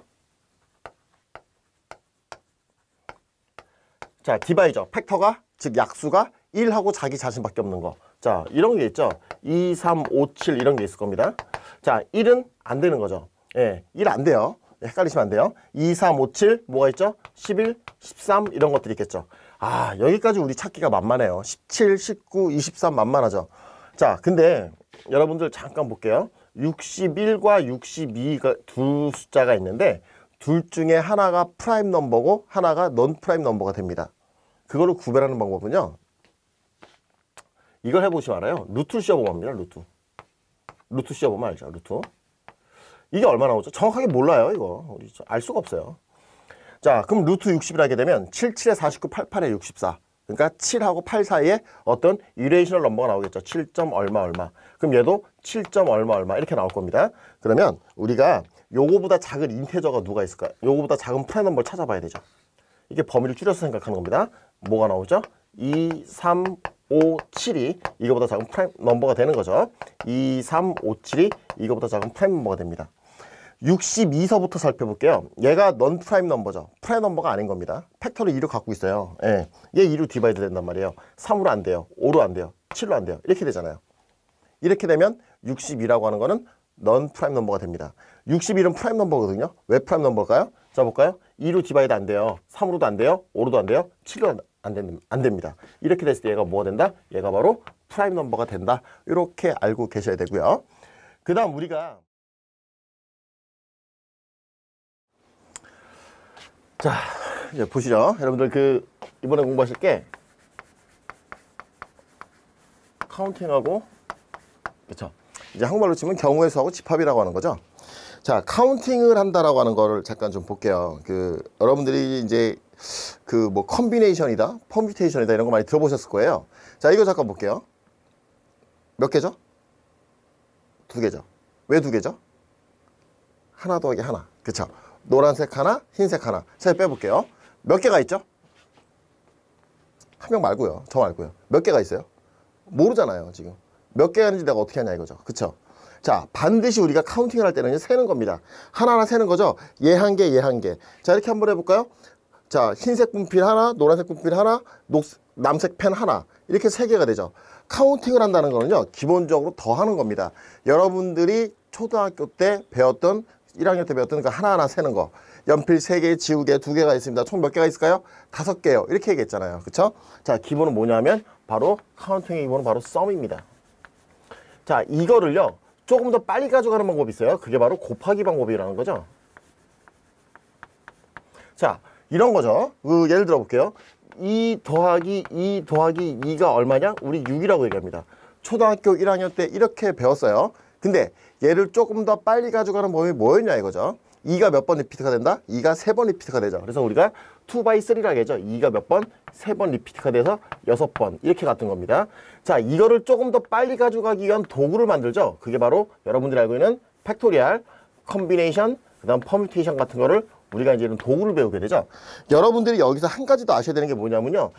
A: 자, 디바이저, 팩터가, 즉 약수가 1하고 자기 자신밖에 없는 거. 자, 이런 게 있죠. 2, 3, 5, 7 이런 게 있을 겁니다. 자, 1은 안 되는 거죠. 예, 1 안 돼요. 헷갈리시면 안 돼요. 2, 3, 5, 7 뭐가 있죠? 11, 13 이런 것들이 있겠죠. 아, 여기까지 우리 찾기가 만만해요. 17, 19, 23 만만하죠. 자, 근데 여러분들 잠깐 볼게요. 61과 62가 두 숫자가 있는데 둘 중에 하나가 프라임 넘버고 하나가 넌 프라임 넘버가 됩니다. 그거를 구별하는 방법은요. 이걸 해보시면 알아요. 루트를 씌워보면 합니다. 루트 씌워보면 알죠. 루트. 이게 얼마 나오죠? 정확하게 몰라요. 이거 우리 알 수가 없어요. 자, 그럼 루트 60을 하게 되면 77에 49, 88에 64. 그러니까 7하고 8 사이에 어떤 이레이셔널 넘버가 나오겠죠. 7점 얼마 얼마. 그럼 얘도 7점 얼마 얼마 이렇게 나올 겁니다. 그러면 우리가 요거보다 작은 인테저가 누가 있을까요? 요거보다 작은 프라임 넘버를 찾아봐야 되죠. 이게 범위를 줄여서 생각하는 겁니다. 뭐가 나오죠? 2, 3, 5, 7이 이거보다 작은 프라임 넘버가 되는 거죠. 2, 3, 5, 7이 이거보다 작은 프라임 넘버가 됩니다. 62서부터 살펴볼게요. 얘가 넌 프라임 넘버죠. 프라임 넘버가 아닌 겁니다. 팩터를 2로 갖고 있어요. 예. 얘 2로 디바이드 된단 말이에요. 3으로 안 돼요. 5로 안 돼요. 7로 안 돼요. 이렇게 되잖아요. 이렇게 되면 62라고 하는 거는 넌 프라임 넘버가 됩니다. 61은 프라임 넘버거든요. 왜 프라임 넘버일까요? 자, 볼까요? 2로 디바이드 안 돼요. 3으로도 안 돼요. 5로도 안 돼요. 7로 안 됩니다. 이렇게 됐을 때 얘가 뭐가 된다? 얘가 바로 프라임 넘버가 된다. 이렇게 알고 계셔야 되고요. 그 다음 우리가 자, 이제 보시죠. 여러분들 이번에 공부하실 게 카운팅하고 그렇죠. 이제 한국말로 치면 경우의 수하고 집합이라고 하는 거죠. 자, 카운팅을 한다라고 하는 거를 잠깐 좀 볼게요. 여러분들이 이제 뭐 컴비네이션이다, 퍼뮤테이션이다 이런 거 많이 들어보셨을 거예요. 자, 이거 잠깐 볼게요. 몇 개죠? 2개죠. 왜 2개죠? 하나 더하기 하나. 그렇죠. 노란색 하나, 흰색 하나. 자, 빼볼게요. 몇 개가 있죠? 한 명 말고요. 저 말고요. 몇 개가 있어요? 모르잖아요, 지금. 몇 개가 있는지 내가 어떻게 하냐 이거죠. 그쵸? 자, 반드시 우리가 카운팅을 할 때는 세는 겁니다. 하나하나 세는 거죠. 얘 한 개, 얘 한 개. 자, 이렇게 한번 해볼까요? 자, 흰색 분필 하나, 노란색 분필 하나, 남색 펜 하나. 이렇게 3개가 되죠. 카운팅을 한다는 거는요, 기본적으로 더 하는 겁니다. 여러분들이 초등학교 때 배웠던 1학년 때 배웠던 그 하나하나 세는 거. 연필 3개, 지우개 2개가 있습니다. 총 몇 개가 있을까요? 5개요. 이렇게 얘기했잖아요. 그쵸? 자, 기본은 뭐냐면 바로 카운팅의 기본은 바로 썸입니다. 자, 이거를요. 조금 더 빨리 가져가는 방법이 있어요. 그게 바로 곱하기 방법이라는 거죠. 자, 이런 거죠. 예를 들어 볼게요. 2 더하기 2가 얼마냐? 우리 6이라고 얘기합니다. 초등학교 1학년 때 이렇게 배웠어요. 근데 얘를 조금 더 빨리 가져가는 법이 뭐였냐 이거죠. 2가 몇 번 리피트가 된다? 2가 3번 리피트가 되죠. 그래서 우리가 2x3라고 하죠. 2가 몇 번? 3번 리피트가 돼서 6번 이렇게 같은 겁니다. 자, 이거를 조금 더 빨리 가져가기 위한 도구를 만들죠. 그게 바로 여러분들이 알고 있는 팩토리얼, 컴비네이션, 그 다음 퍼뮤테이션 같은 거를 우리가 이제 이런 도구를 배우게 되죠. 여러분들이 여기서 한 가지 더 아셔야 되는 게 뭐냐면요.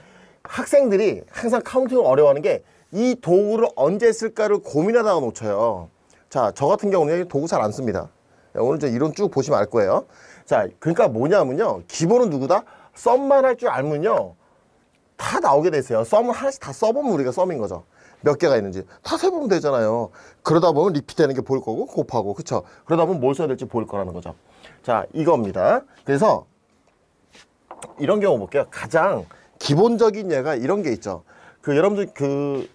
A: 학생들이 항상 카운팅을 어려워하는 게 이 도구를 언제 쓸까를 고민하다가 놓쳐요. 자, 저 같은 경우는 도구 잘 안 씁니다. 오늘 이제 이론 쭉 보시면 알 거예요. 자, 그러니까 뭐냐면요. 기본은 누구다? 썸만 할 줄 알면요 다 나오게 되세요. 썸을 하나씩 다 써보면 우리가 썸인 거죠. 몇 개가 있는지 다 세보면 되잖아요. 그러다 보면 리피트되는 게 보일 거고 곱하고 그쵸. 그러다 보면 뭘 써야 될지 보일 거라는 거죠. 자 이겁니다. 그래서 이런 경우 볼게요. 가장 기본적인 예가 이런 게 있죠. 그 여러분들 그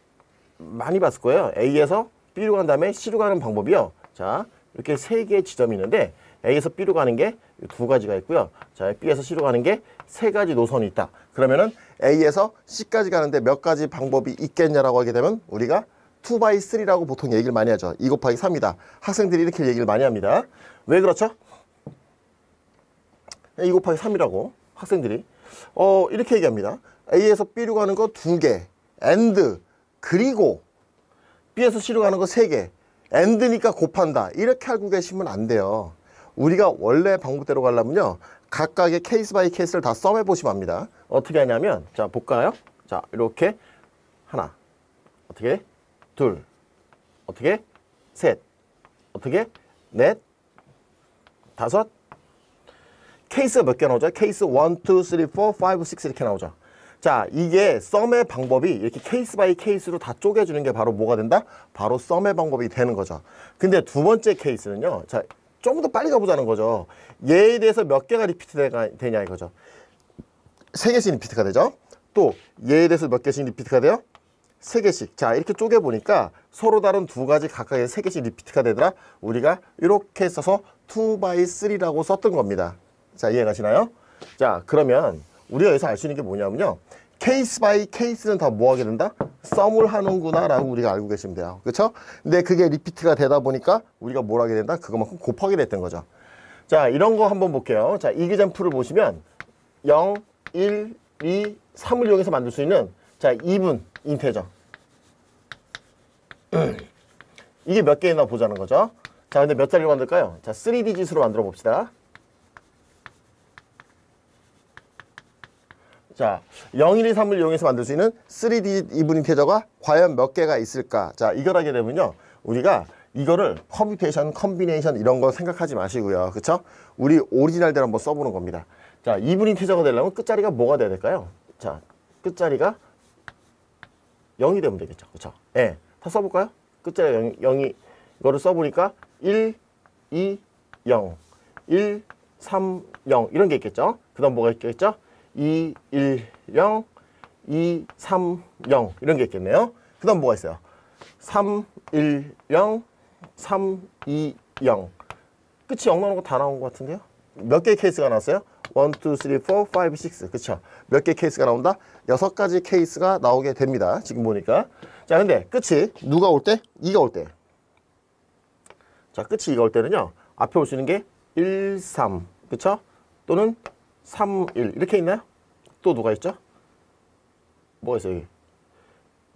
A: 많이 봤을 거예요. A에서 B로 간 다음에 C로 가는 방법이요. 자 이렇게 세 개의 지점이 있는데 A에서 B로 가는 게 두 가지가 있고요. 자 B에서 C로 가는 게 세 가지 노선이 있다. 그러면은 A에서 C까지 가는데 몇 가지 방법이 있겠냐라고 하게 되면 우리가 2x3라고 보통 얘기를 많이 하죠. 2 곱하기 3이다. 학생들이 이렇게 얘기를 많이 합니다. 왜 그렇죠? 2 곱하기 3이라고 학생들이 이렇게 얘기합니다. A에서 B로 가는 거 2개 and 그리고 B에서 C로 가는 거 3개 and니까 곱한다. 이렇게 알고 계시면 안 돼요. 우리가 원래 방법대로 가려면요. 각각의 케이스 바이 케이스를 다 썸해 보시면 합니다. 어떻게 하냐면 자 볼까요? 자 이렇게 하나 어떻게 둘 어떻게 셋 어떻게 넷 다섯 케이스가 몇 개 나오죠? 케이스 1, 2, 3, 4, 5, 6 이렇게 나오죠. 자 이게 썸의 방법이 이렇게 케이스 바이 케이스로 다 쪼개주는 게 바로 뭐가 된다? 바로 썸의 방법이 되는 거죠. 근데 두 번째 케이스는요. 자 좀 더 빨리 가보자는 거죠. 얘에 대해서 몇 개가 리피트 되냐 이거죠. 3개씩 리피트가 되죠. 또 얘에 대해서 몇 개씩 리피트가 돼요? 3개씩. 자 이렇게 쪼개보니까 서로 다른 두 가지 각각의 3개씩 리피트가 되더라. 우리가 이렇게 써서 2x3라고 썼던 겁니다. 자 이해가시나요? 자 그러면 우리가 여기서 알 수 있는 게 뭐냐면요. 케이스 바이 케이스는 다 뭐 하게 된다? 썸을 하는구나 라고 우리가 알고 계시면 돼요. 그렇죠? 근데 그게 리피트가 되다 보니까 우리가 뭘 하게 된다? 그것만큼 곱하게 됐던 거죠. 자 이런 거 한번 볼게요. 자 이기점프를 보시면 0, 1, 2, 3을 이용해서 만들 수 있는 자 2분 인테저 이게 몇 개 있나 보자는 거죠. 자 근데 몇 자리로 만들까요? 자 3디짓으로 만들어 봅시다. 자 0, 1, 2, 3을 이용해서 만들 수 있는 3디짓 이분 인테저가 과연 몇 개가 있을까? 자 이걸 하게 되면요. 우리가 이거를 퍼뮤테이션, 컴비네이션 이런 거 생각하지 마시고요. 그쵸? 우리 오리지널대로 한번 써보는 겁니다. 자 2분 인테저가 되려면 끝자리가 뭐가 돼야 될까요? 자 끝자리가 0이 되면 되겠죠. 그쵸? 예. 다 써볼까요? 끝자리가 0이 이거를 써보니까 1, 2, 0 1, 3, 0 이런 게 있겠죠. 그 다음 뭐가 있겠죠? 2, 1, 0 2, 3, 0 이런 게 있겠네요. 그 다음 뭐가 있어요? 3, 1, 0 3, 2, 0 끝이 0 나오는 거 다 나온 것 같은데요? 몇 개의 케이스가 나왔어요? 1, 2, 3, 4, 5, 6 그쵸? 몇 개의 케이스가 나온다? 6가지 케이스가 나오게 됩니다. 지금 보니까 자 근데 끝이 누가 올 때? 2가 올 때. 자 끝이 2가 올 때는요. 앞에 올 수 있는 게 1, 3 그쵸? 또는 3, 1 이렇게 있나요? 또 누가 있죠? 뭐가 있어요? 여기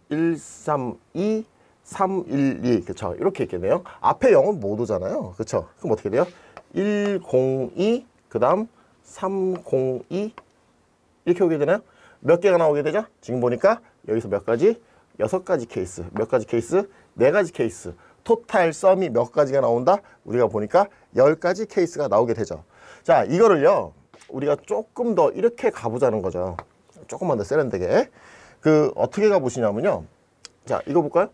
A: 1, 3, 2 3, 1, 2 그쵸? 이렇게 있겠네요. 앞에 0은 못 오잖아요. 그쵸? 그럼 어떻게 돼요? 1, 0, 2 그 다음 3, 0, 2 이렇게 오게 되나요? 몇 개가 나오게 되죠? 지금 보니까 여기서 몇 가지? 6가지 케이스. 몇 가지 케이스? 4가지 케이스. 토탈 썸이 몇 가지가 나온다? 우리가 보니까 10가지 케이스가 나오게 되죠. 자, 이거를요. 우리가 조금 더 이렇게 가보자는 거죠. 조금만 더 세련되게. 어떻게 가보시냐면요. 자, 이거 볼까요?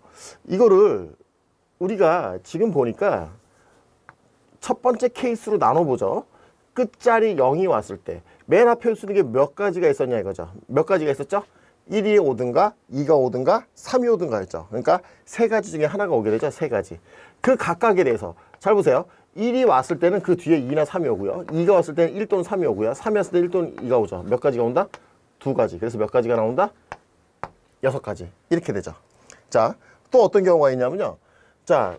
A: 이거를 우리가 지금 보니까 첫 번째 케이스로 나눠보죠. 끝자리 0이 왔을 때 맨 앞에 올 수 있는 게 몇 가지가 있었냐 이거죠. 몇 가지가 있었죠? 1이 오든가 2가 오든가 3이 오든가 했죠. 그러니까 3가지 중에 하나가 오게 되죠. 3가지. 그 각각에 대해서 잘 보세요. 1이 왔을 때는 그 뒤에 2나 3이 오고요. 2가 왔을 때는 1 또는 3이 오고요. 3이 왔을 때 1 또는 2가 오죠. 몇 가지가 온다? 2가지. 그래서 몇 가지가 나온다? 6가지. 이렇게 되죠. 자, 또 어떤 경우가 있냐면요. 자,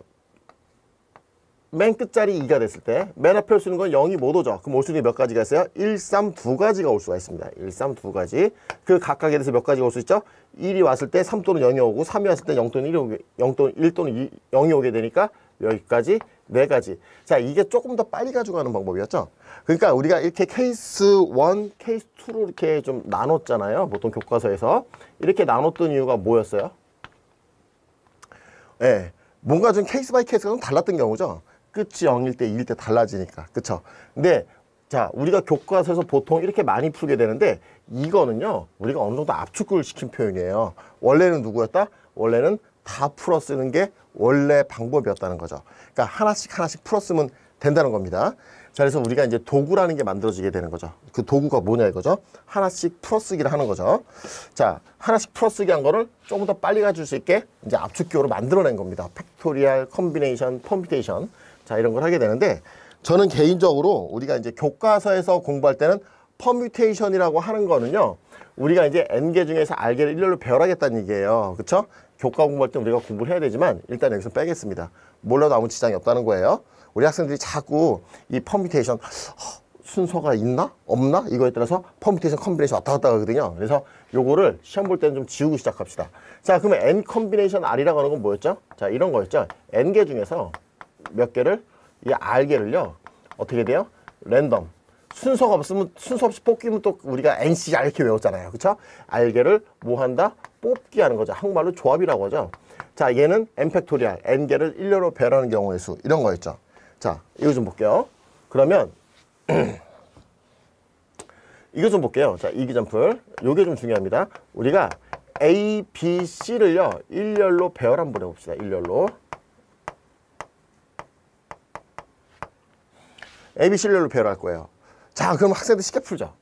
A: 맨 끝자리 2가 됐을 때 맨 앞에 올 수 있는 건 0이 못 오죠. 그럼 올 수 있는 게 몇 가지가 있어요? 1, 3, 2가지가 올 수가 있습니다. 1, 3, 2가지. 그 각각에 대해서 몇 가지가 올 수 있죠? 1이 왔을 때 3 또는 0이 오고 3이 왔을 때 0 또는 1 또는 0이 오게 되니까 여기까지 4가지. 자, 이게 조금 더 빨리 가져가는 방법이었죠. 그러니까 우리가 이렇게 케이스 1, 케이스 2로 이렇게 좀 나눴잖아요. 보통 교과서에서. 이렇게 나눴던 이유가 뭐였어요? 예, 뭔가 좀 케이스 바이 케이스가 좀 달랐던 경우죠. 끝이 0일 때, 2일 때 달라지니까. 그쵸? 근데 자, 우리가 교과서에서 보통 이렇게 많이 풀게 되는데 이거는요, 우리가 어느 정도 압축을 시킨 표현이에요. 원래는 누구였다? 원래는 다 풀어 쓰는 게 원래 방법이었다는 거죠. 그러니까 하나씩 풀어 쓰면 된다는 겁니다. 자, 그래서 우리가 이제 도구라는 게 만들어지게 되는 거죠. 그 도구가 뭐냐 이거죠. 하나씩 풀어 쓰기를 하는 거죠. 자, 하나씩 풀어 쓰기 한 거를 조금 더 빨리 가질 수 있게 이제 압축기호로 만들어낸 겁니다. 팩토리얼, 컴비네이션, 펌퓨테이션. 자, 이런 걸 하게 되는데 저는 개인적으로 우리가 이제 교과서에서 공부할 때는 퍼뮤테이션이라고 하는 거는요, 우리가 이제 n개 중에서 r개를 일렬로 배열하겠다는 얘기예요. 그쵸? 교과 공부할 때 우리가 공부를 해야 되지만 일단 여기서 빼겠습니다. 몰라도 아무 지장이 없다는 거예요. 우리 학생들이 자꾸 이 퍼뮤테이션 순서가 있나? 없나? 이거에 따라서 퍼뮤테이션, 컴비네이션 왔다 갔다 하거든요. 그래서 요거를 시험 볼 때는 좀 지우고 시작합시다. 자, 그러면 n 컴비네이션 r이라고 하는 건 뭐였죠? 자, 이런 거였죠. n개 중에서 몇 개를 이 r개를요 어떻게 돼요? 랜덤 순서가 없으면 순서 없이 뽑기면 또 우리가 NCR 이렇게 외웠잖아요. 그쵸? r개를 뭐 한다? 뽑기 하는 거죠. 한국말로 조합이라고 하죠. 자, 얘는 n 팩토리얼 n개를 일렬로 배열하는 경우의 수 이런 거였죠. 자, 이거 좀 볼게요. 그러면 이거 좀 볼게요. 자, 이기점풀 요게 좀 중요합니다. 우리가 A, B, C를요 일렬로 배열 한번 해봅시다. 일렬로 A, B, C 일렬로 배열할 거예요. 자, 그럼 학생들 쉽게 풀죠.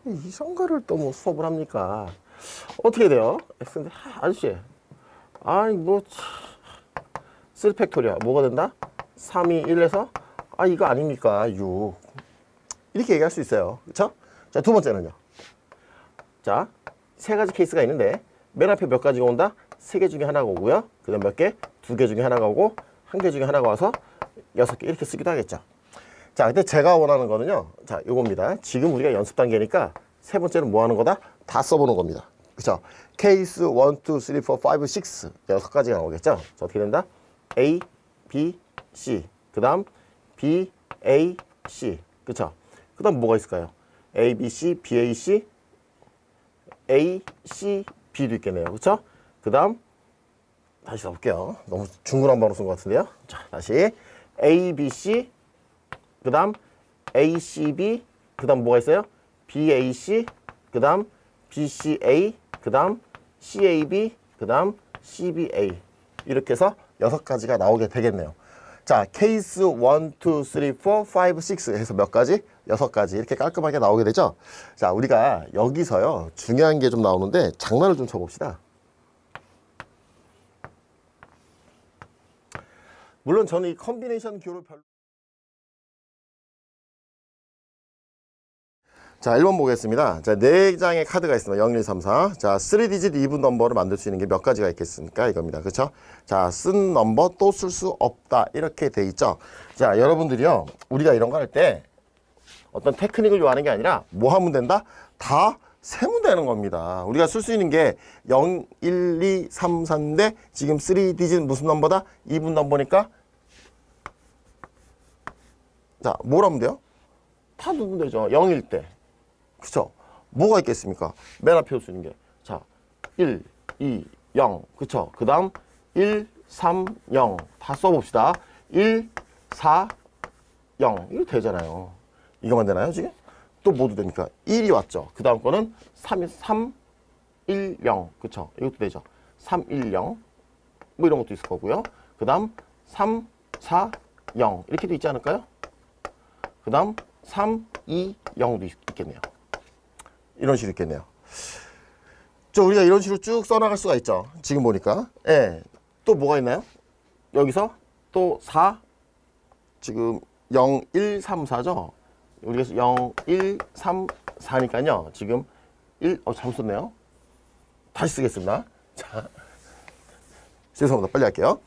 A: 이런 거를 또 뭐 수업을 합니까? 어떻게 돼요? 학생들 아저씨 아니 뭐 3팩토리얼 뭐가 된다? 3, 2, 1에서 이거 아닙니까? 6 이렇게 얘기할 수 있어요. 그쵸? 자, 두 번째는요. 자, 세 가지 케이스가 있는데 맨 앞에 몇 가지가 온다? 세 개 중에 하나가 오고요. 그 다음 몇 개? 두 개 중에 하나가 오고 한 개 중에 하나가 와서 6개 이렇게 쓰기도 하겠죠. 자, 근데 제가 원하는 거는요. 자, 요겁니다. 지금 우리가 연습 단계니까 세 번째는 뭐 하는 거다? 다 써보는 겁니다. 그쵸? 케이스 1, 2, 3, 4, 5, 6 6가지가 나오겠죠? 자, 어떻게 된다? A, B, C 그 다음 B, A, C 그쵸? 그 다음 뭐가 있을까요? A, B, C, B, A, C A, C, B도 있겠네요. 그쵸? 그 다음 다시 써볼게요. 너무 중구난방으로 쓴 것 같은데요. 자, 다시 A, B, C 그 다음 A, C, B 그 다음 뭐가 있어요? B, A, C 그 다음 B, C, A 그 다음 C, A, B 그 다음 C, B, A 이렇게 해서 6가지가 나오게 되겠네요. 자, 케이스 1, 2, 3, 4, 5, 6 해서 몇 가지? 6가지 이렇게 깔끔하게 나오게 되죠. 자, 우리가 여기서요 중요한 게 좀 나오는데 장난을 좀 쳐봅시다. 물론 저는 이 컴비네이션 기호를 별로 자, 1번 보겠습니다. 자, 4장의 카드가 있습니다. 0, 1, 2, 3, 4. 자, 3디짓 even 넘버를 만들 수 있는 게 몇 가지가 있겠습니까? 이겁니다. 그렇죠? 자, 쓴 넘버 또 쓸 수 없다. 이렇게 돼 있죠. 자, 여러분들이요. 우리가 이런 거 할 때 어떤 테크닉을 요하는 게 아니라 뭐 하면 된다? 다 세면 되는 겁니다. 우리가 쓸 수 있는 게 0, 1, 2, 3, 4인데 지금 3디짓 무슨 넘버다? even 넘버니까 자, 뭘 하면 돼요? 다 누르면 되죠. 0일 때. 그쵸? 뭐가 있겠습니까? 맨 앞에 올 수 있는 게. 자, 1, 2, 0. 그쵸? 그 다음 1, 3, 0. 다 써봅시다. 1, 4, 0. 이거 되잖아요. 이거만 되나요, 지금? 또 뭐도 됩니까? 1이 왔죠. 그 다음 거는 3, 1, 0. 그쵸? 이것도 되죠. 3, 1, 0. 뭐 이런 것도 있을 거고요. 그 다음 3, 4, 0. 이렇게도 있지 않을까요? 그 다음 3, 2, 0도 있겠네요. 이런 식으로 있겠네요. 우리가 이런 식으로 쭉 써나갈 수가 있죠. 지금 보니까. 예. 또 뭐가 있나요? 여기서 또 4, 지금 0, 1, 3, 4죠. 우리가 0, 1, 3, 4니까요. 지금 1, 잘못 썼네요. 다시 쓰겠습니다. 자, 죄송합니다. 빨리 할게요.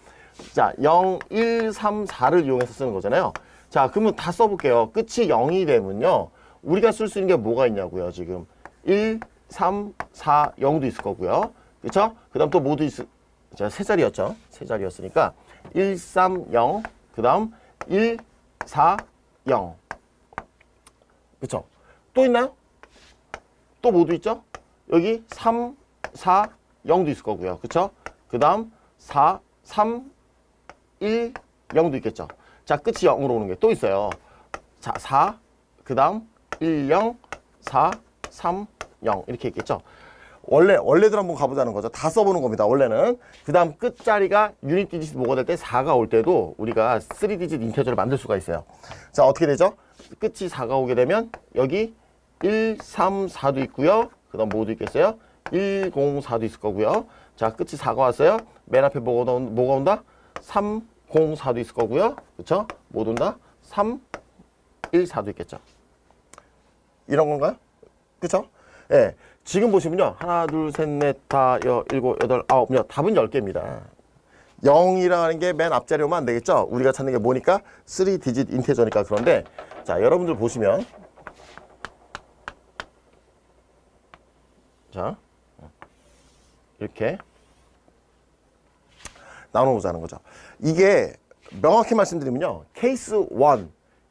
A: 자, 0, 1, 3, 4를 이용해서 쓰는 거잖아요. 자, 그러면 다 써볼게요. 끝이 0이 되면요. 우리가 쓸 수 있는 게 뭐가 있냐고요. 지금 1, 3, 4, 0도 있을 거고요. 그쵸? 그 다음 또 뭐도 있을, 자, 세 자리였죠. 세 자리였으니까 1, 3, 0. 그 다음 1, 4, 0. 그쵸? 또 있나요? 또 뭐도 있죠? 여기 3, 4, 0도 있을 거고요. 그쵸? 그 다음 4, 3, 1, 0도 있겠죠. 자, 끝이 0으로 오는 게 또 있어요. 자, 4, 그 다음 1, 0, 4, 3, 0 이렇게 있겠죠. 원래대로 한번 가보자는 거죠. 다 써보는 겁니다. 원래는. 그 다음 끝자리가 유닛 디짓이 뭐가 될 때 4가 올 때도 우리가 3디짓 인테저를 만들 수가 있어요. 자, 어떻게 되죠? 끝이 4가 오게 되면 여기 1, 3, 4도 있고요. 그 다음 뭐도 있겠어요? 1, 0, 4도 있을 거고요. 자, 끝이 4가 왔어요. 맨 앞에 뭐가 온다? 3, 0, 4도 있을 거고요. 그쵸? 뭐 온다? 3, 1, 4도 있겠죠. 이런 건가요? 그쵸? 예. 지금 보시면요. 하나, 둘, 셋, 넷, 다, 일곱, 여덟, 아홉, 답은 10개입니다. 0이라는 게 맨 앞자리 오면 안 되겠죠? 우리가 찾는 게 뭐니까? 3디짓 인테저니까. 그런데 자, 여러분들 보시면 자, 이렇게 나눠보자는 거죠. 이게 명확히 말씀드리면요. 케이스 1,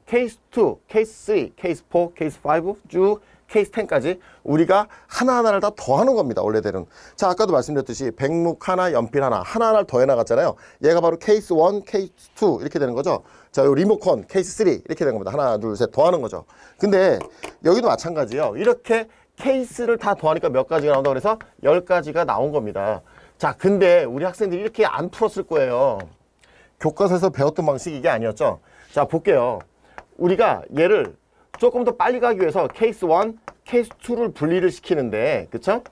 A: 케이스 2, 케이스 3, 케이스 4, 케이스 5 쭉 케이스 10까지 우리가 하나하나를 다 더하는 겁니다. 원래대로는. 자, 아까도 말씀드렸듯이 백묵 하나, 연필 하나, 하나하나를 더해 나갔잖아요. 얘가 바로 케이스 1, 케이스 2 이렇게 되는 거죠. 자, 요 리모컨 케이스 3 이렇게 되는 겁니다. 하나, 둘, 셋 더하는 거죠. 근데 여기도 마찬가지예요. 이렇게 케이스를 다 더하니까 몇 가지가 나온다 그래서 10가지가 나온 겁니다. 자, 근데 우리 학생들이 이렇게 안 풀었을 거예요. 교과서에서 배웠던 방식이 이게 아니었죠. 자, 볼게요. 우리가 얘를 조금 더 빨리 가기 위해서 케이스 1, 케이스 2를 분리를 시키는데, 그쵸?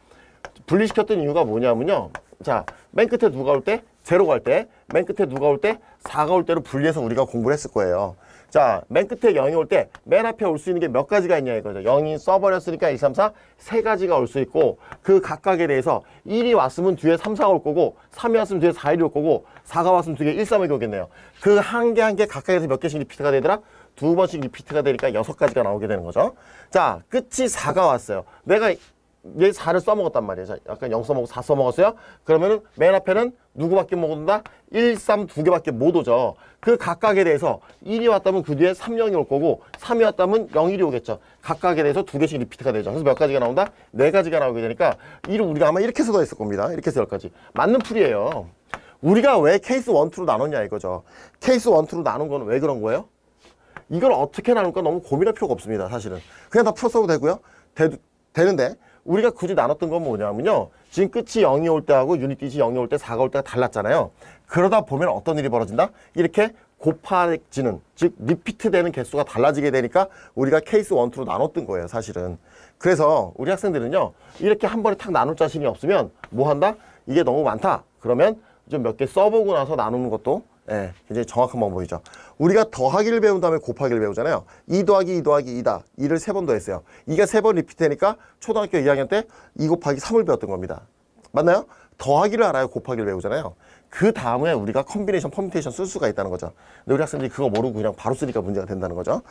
A: 분리시켰던 이유가 뭐냐면요. 자, 맨 끝에 누가 올 때? 0가 올 때. 맨 끝에 누가 올 때? 4가 올 때로 분리해서 우리가 공부를 했을 거예요. 자, 맨 끝에 0이 올 때 맨 앞에 올 수 있는 게 몇 가지가 있냐 이거죠. 0이 써버렸으니까 1, 3, 4, 세 가지가 올 수 있고 그 각각에 대해서 1이 왔으면 뒤에 3, 4가 올 거고 3이 왔으면 뒤에 4, 1이 올 거고 4가 왔으면 뒤에 1, 3이 오겠네요. 그 한 개 한 개 각각에서 몇 개씩 리피트가 되더라? 2번씩 리피트가 되니까 6가지가 나오게 되는 거죠. 자, 끝이 4가 왔어요. 내가 얘 4를 써먹었단 말이에요. 자, 약간 0 써먹고 4 써먹었어요. 그러면은 맨 앞에는 누구밖에 못 온다? 1, 3 두 개밖에 못 오죠. 그 각각에 대해서 1이 왔다면 그 뒤에 3, 0이 올 거고 3이 왔다면 0, 1이 오겠죠. 각각에 대해서 2개씩 리피트가 되죠. 그래서 몇 가지가 나온다? 4가지가 나오게 되니까 이를 우리가 아마 이렇게 해서 더했을 겁니다. 이렇게 해서 10가지. 맞는 풀이에요. 우리가 왜 케이스 1, 2로 나눴냐 이거죠. 케이스 1, 2로 나눈 건 왜 그런 거예요? 이걸 어떻게 나눌까 너무 고민할 필요가 없습니다. 사실은. 그냥 다 풀어써도 되고요. 되는데 우리가 굳이 나눴던 건 뭐냐면요. 지금 끝이 0이 올 때하고 유닛 딧이 0이 올 때 4가 올 때가 달랐잖아요. 그러다 보면 어떤 일이 벌어진다? 이렇게 곱해지는, 즉 리피트 되는 개수가 달라지게 되니까 우리가 케이스 1, 2로 나눴던 거예요. 사실은. 그래서 우리 학생들은요. 이렇게 한 번에 탁 나눌 자신이 없으면 뭐 한다? 이게 너무 많다. 그러면 좀 몇 개 써보고 나서 나누는 것도 굉장히 정확한 방법이죠. 우리가 더하기를 배운 다음에 곱하기를 배우잖아요. 2 더하기 2 더하기 2다. 2를 3번 더했어요. 이게 3번 리피트되니까 초등학교 2학년 때 2 곱하기 3을 배웠던 겁니다. 맞나요? 더하기를 알아야 곱하기를 배우잖아요. 그 다음에 우리가 컴비네이션, 퍼뮤테이션 쓸 수가 있다는 거죠. 근데 우리 학생들이 그거 모르고 그냥 바로 쓰니까 문제가 된다는 거죠.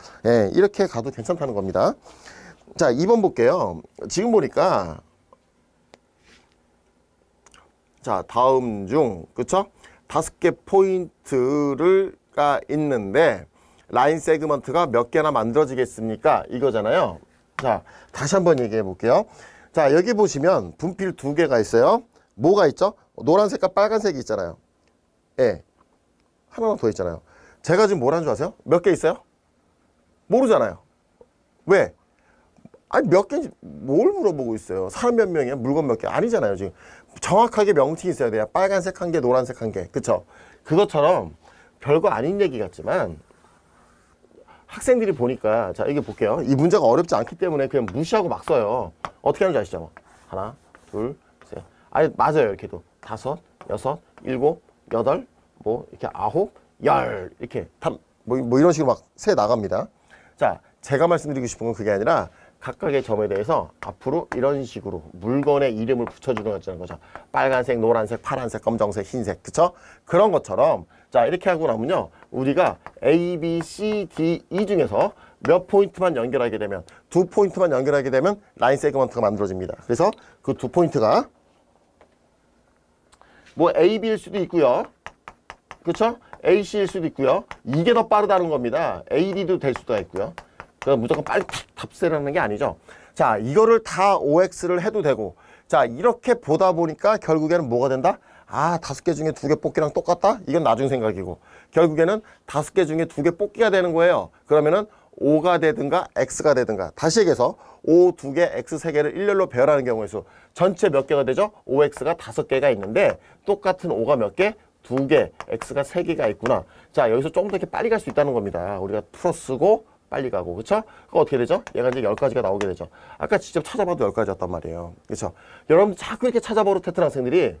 A: 이렇게 가도 괜찮다는 겁니다. 자, 2번 볼게요. 지금 보니까 자, 다음 중 그쵸? 5개 포인트가 있는데 라인 세그먼트가 몇 개나 만들어지겠습니까? 이거잖아요. 자, 다시 한번 얘기해 볼게요. 자, 여기 보시면 분필 2개가 있어요. 뭐가 있죠? 노란색과 빨간색이 있잖아요. 하나만 더 있잖아요. 제가 지금 뭐라는 줄 아세요? 몇 개 있어요? 모르잖아요. 왜? 아니 몇 개인지 뭘 물어보고 있어요. 사람 몇 명이야? 물건 몇 개? 아니잖아요. 지금 정확하게 명칭이 있어야 돼요. 빨간색 한 개, 노란색 한 개. 그쵸? 그것처럼 별거 아닌 얘기 같지만 학생들이 보니까 자 이게 볼게요. 이 문제가 어렵지 않기 때문에 그냥 무시하고 막 써요. 어떻게 하는지 아시죠? 하나, 둘, 셋. 아니 맞아요. 이렇게도 5, 6, 7, 8, 뭐 이렇게 9, 10 이렇게 뭐 이런 식으로 막 세 나갑니다. 자, 제가 말씀드리고 싶은 건 그게 아니라 각각의 점에 대해서 앞으로 이런 식으로 물건의 이름을 붙여주는 거죠. 빨간색, 노란색, 파란색, 검정색, 흰색. 그쵸? 그런 것처럼 자 이렇게 하고 나면요. 우리가 A, B, C, D, E 중에서 몇 포인트만 연결하게 되면 2포인트만 연결하게 되면 라인 세그먼트가 만들어집니다. 그래서 그 2포인트가 뭐 A, B일 수도 있고요. 그쵸? A, C일 수도 있고요. 이게 더 빠르다는 겁니다. A, D도 될 수도 있고요. 그러니까 무조건 빨리 답세라는 게 아니죠. 자, 이거를 다 OX를 해도 되고 자, 이렇게 보다 보니까 결국에는 뭐가 된다? 아, 5개 중에 2개 뽑기랑 똑같다? 이건 나중 생각이고 결국에는 5개 중에 2개 뽑기가 되는 거예요. 그러면은 5가 되든가 x가 되든가, 다시 얘기해서 5 2개, x 3개를 일렬로 배열하는 경우의 수 전체 몇 개가 되죠? 5x가 5개가 있는데 똑같은 5가 몇 개? 2개, x가 3개가 있구나. 자, 여기서 조금 더 이렇게 빨리 갈 수 있다는 겁니다. 우리가 풀어 쓰고 빨리 가고, 그쵸? 그거 어떻게 되죠? 얘가 이제 10가지가 나오게 되죠. 아까 직접 찾아봐도 10가지였단 말이에요. 그쵸? 여러분 자꾸 이렇게 찾아버릇했던 학생들이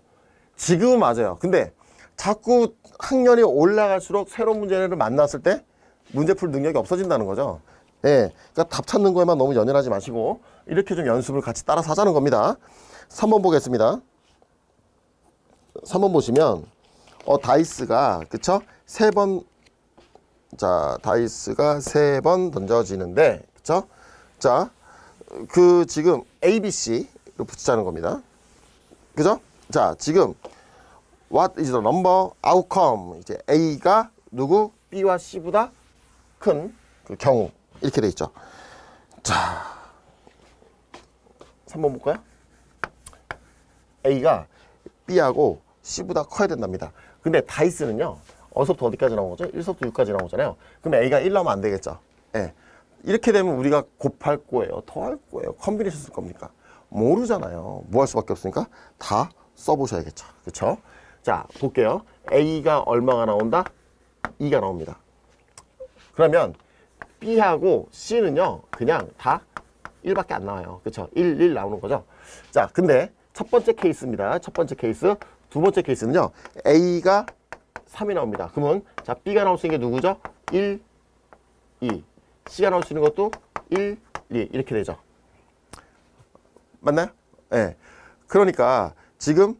A: 지금은 맞아요. 근데 자꾸 학년이 올라갈수록 새로운 문제를 만났을 때 문제 풀 능력이 없어진다는 거죠. 예. 그러니까 답 찾는 거에만 너무 연연하지 마시고 이렇게 좀 연습을 같이 따라서 하자는 겁니다. 3번 보겠습니다. 3번 보시면 다이스가, 그쵸? 3번, 자, 다이스가 3번 던져지는데, 그쵸? 자, 지금 ABC로 붙이자는 겁니다. 그죠? 자, 지금 What is the number outcome? 이제 A가 누구? B와 C보다 큰 그 경우. 이렇게 돼 있죠. 자, 3번 볼까요? A가 B하고 C보다 커야 된답니다. 근데 다이스는요, 어디서부터 어디까지 나온 거죠? 1서부터 6까지 나온 거잖아요. 그럼 A가 1 나오면 안 되겠죠. 예. 이렇게 되면 우리가 곱할 거예요, 더할 거예요, 컨비네이션 쓸 겁니까? 모르잖아요. 뭐 할 수밖에 없으니까 다 써보셔야겠죠. 그쵸? 자, 볼게요. A가 얼마가 나온다? 2가 나옵니다. 그러면 B하고 C는요, 그냥 다 1밖에 안 나와요. 그쵸? 1, 1 나오는 거죠. 자, 근데 첫 번째 케이스입니다. 첫 번째 케이스. 두 번째 케이스는요, A가 3이 나옵니다. 그러면 자, B가 나올 수 있는 게 누구죠? 1, 2. C가 나올 수 있는 것도 1, 2. 이렇게 되죠. 맞나요? 예. 네. 그러니까 지금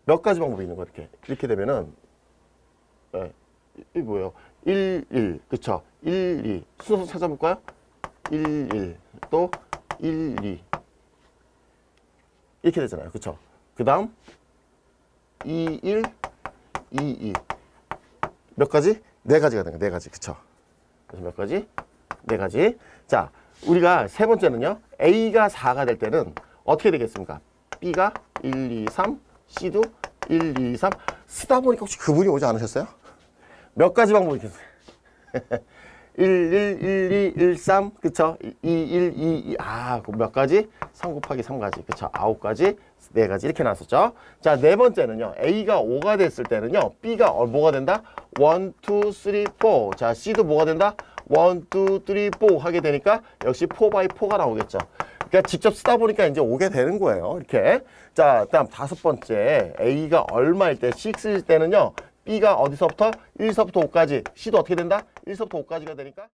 A: 몇 가지 방법이 있는 거예요. 이렇게 되면은, 네. 이게 뭐예요? 1, 1. 그쵸? 1, 2. 순서 찾아볼까요? 1, 1. 또 1, 2. 이렇게 되잖아요. 그쵸? 그 다음 2, 1, 2, 2. 몇 가지? 4가지가 되는 거예요. 4가지. 그쵸? 그래서 몇 가지? 4가지. 자, 우리가 세 번째는요, A가 4가 될 때는 어떻게 되겠습니까? B가 1, 2, 3, C도 1, 2, 3. 쓰다 보니까 혹시 그분이 오지 않으셨어요? 몇 가지 방법이 있겠어요? 1, 1, 1, 2, 1, 3, 그쵸? 2, 1, 2, 2. 아, 몇 가지? 3 곱하기 3가지. 그쵸? 9가지, 4가지. 이렇게 나왔었죠? 자, 네 번째는요, A가 5가 됐을 때는요, B가 뭐가 된다? 1, 2, 3, 4. 자, C도 뭐가 된다? 1, 2, 3, 4 하게 되니까 역시 4x4가 나오겠죠. 그러니까 직접 쓰다 보니까 이제 오게 되는 거예요. 이렇게. 자, 다음 다섯 번째. A가 얼마일 때, 6일 때는요, B가 어디서부터? 1서부터 5까지. C도 어떻게 된다? 1서부터 5까지가 되니까.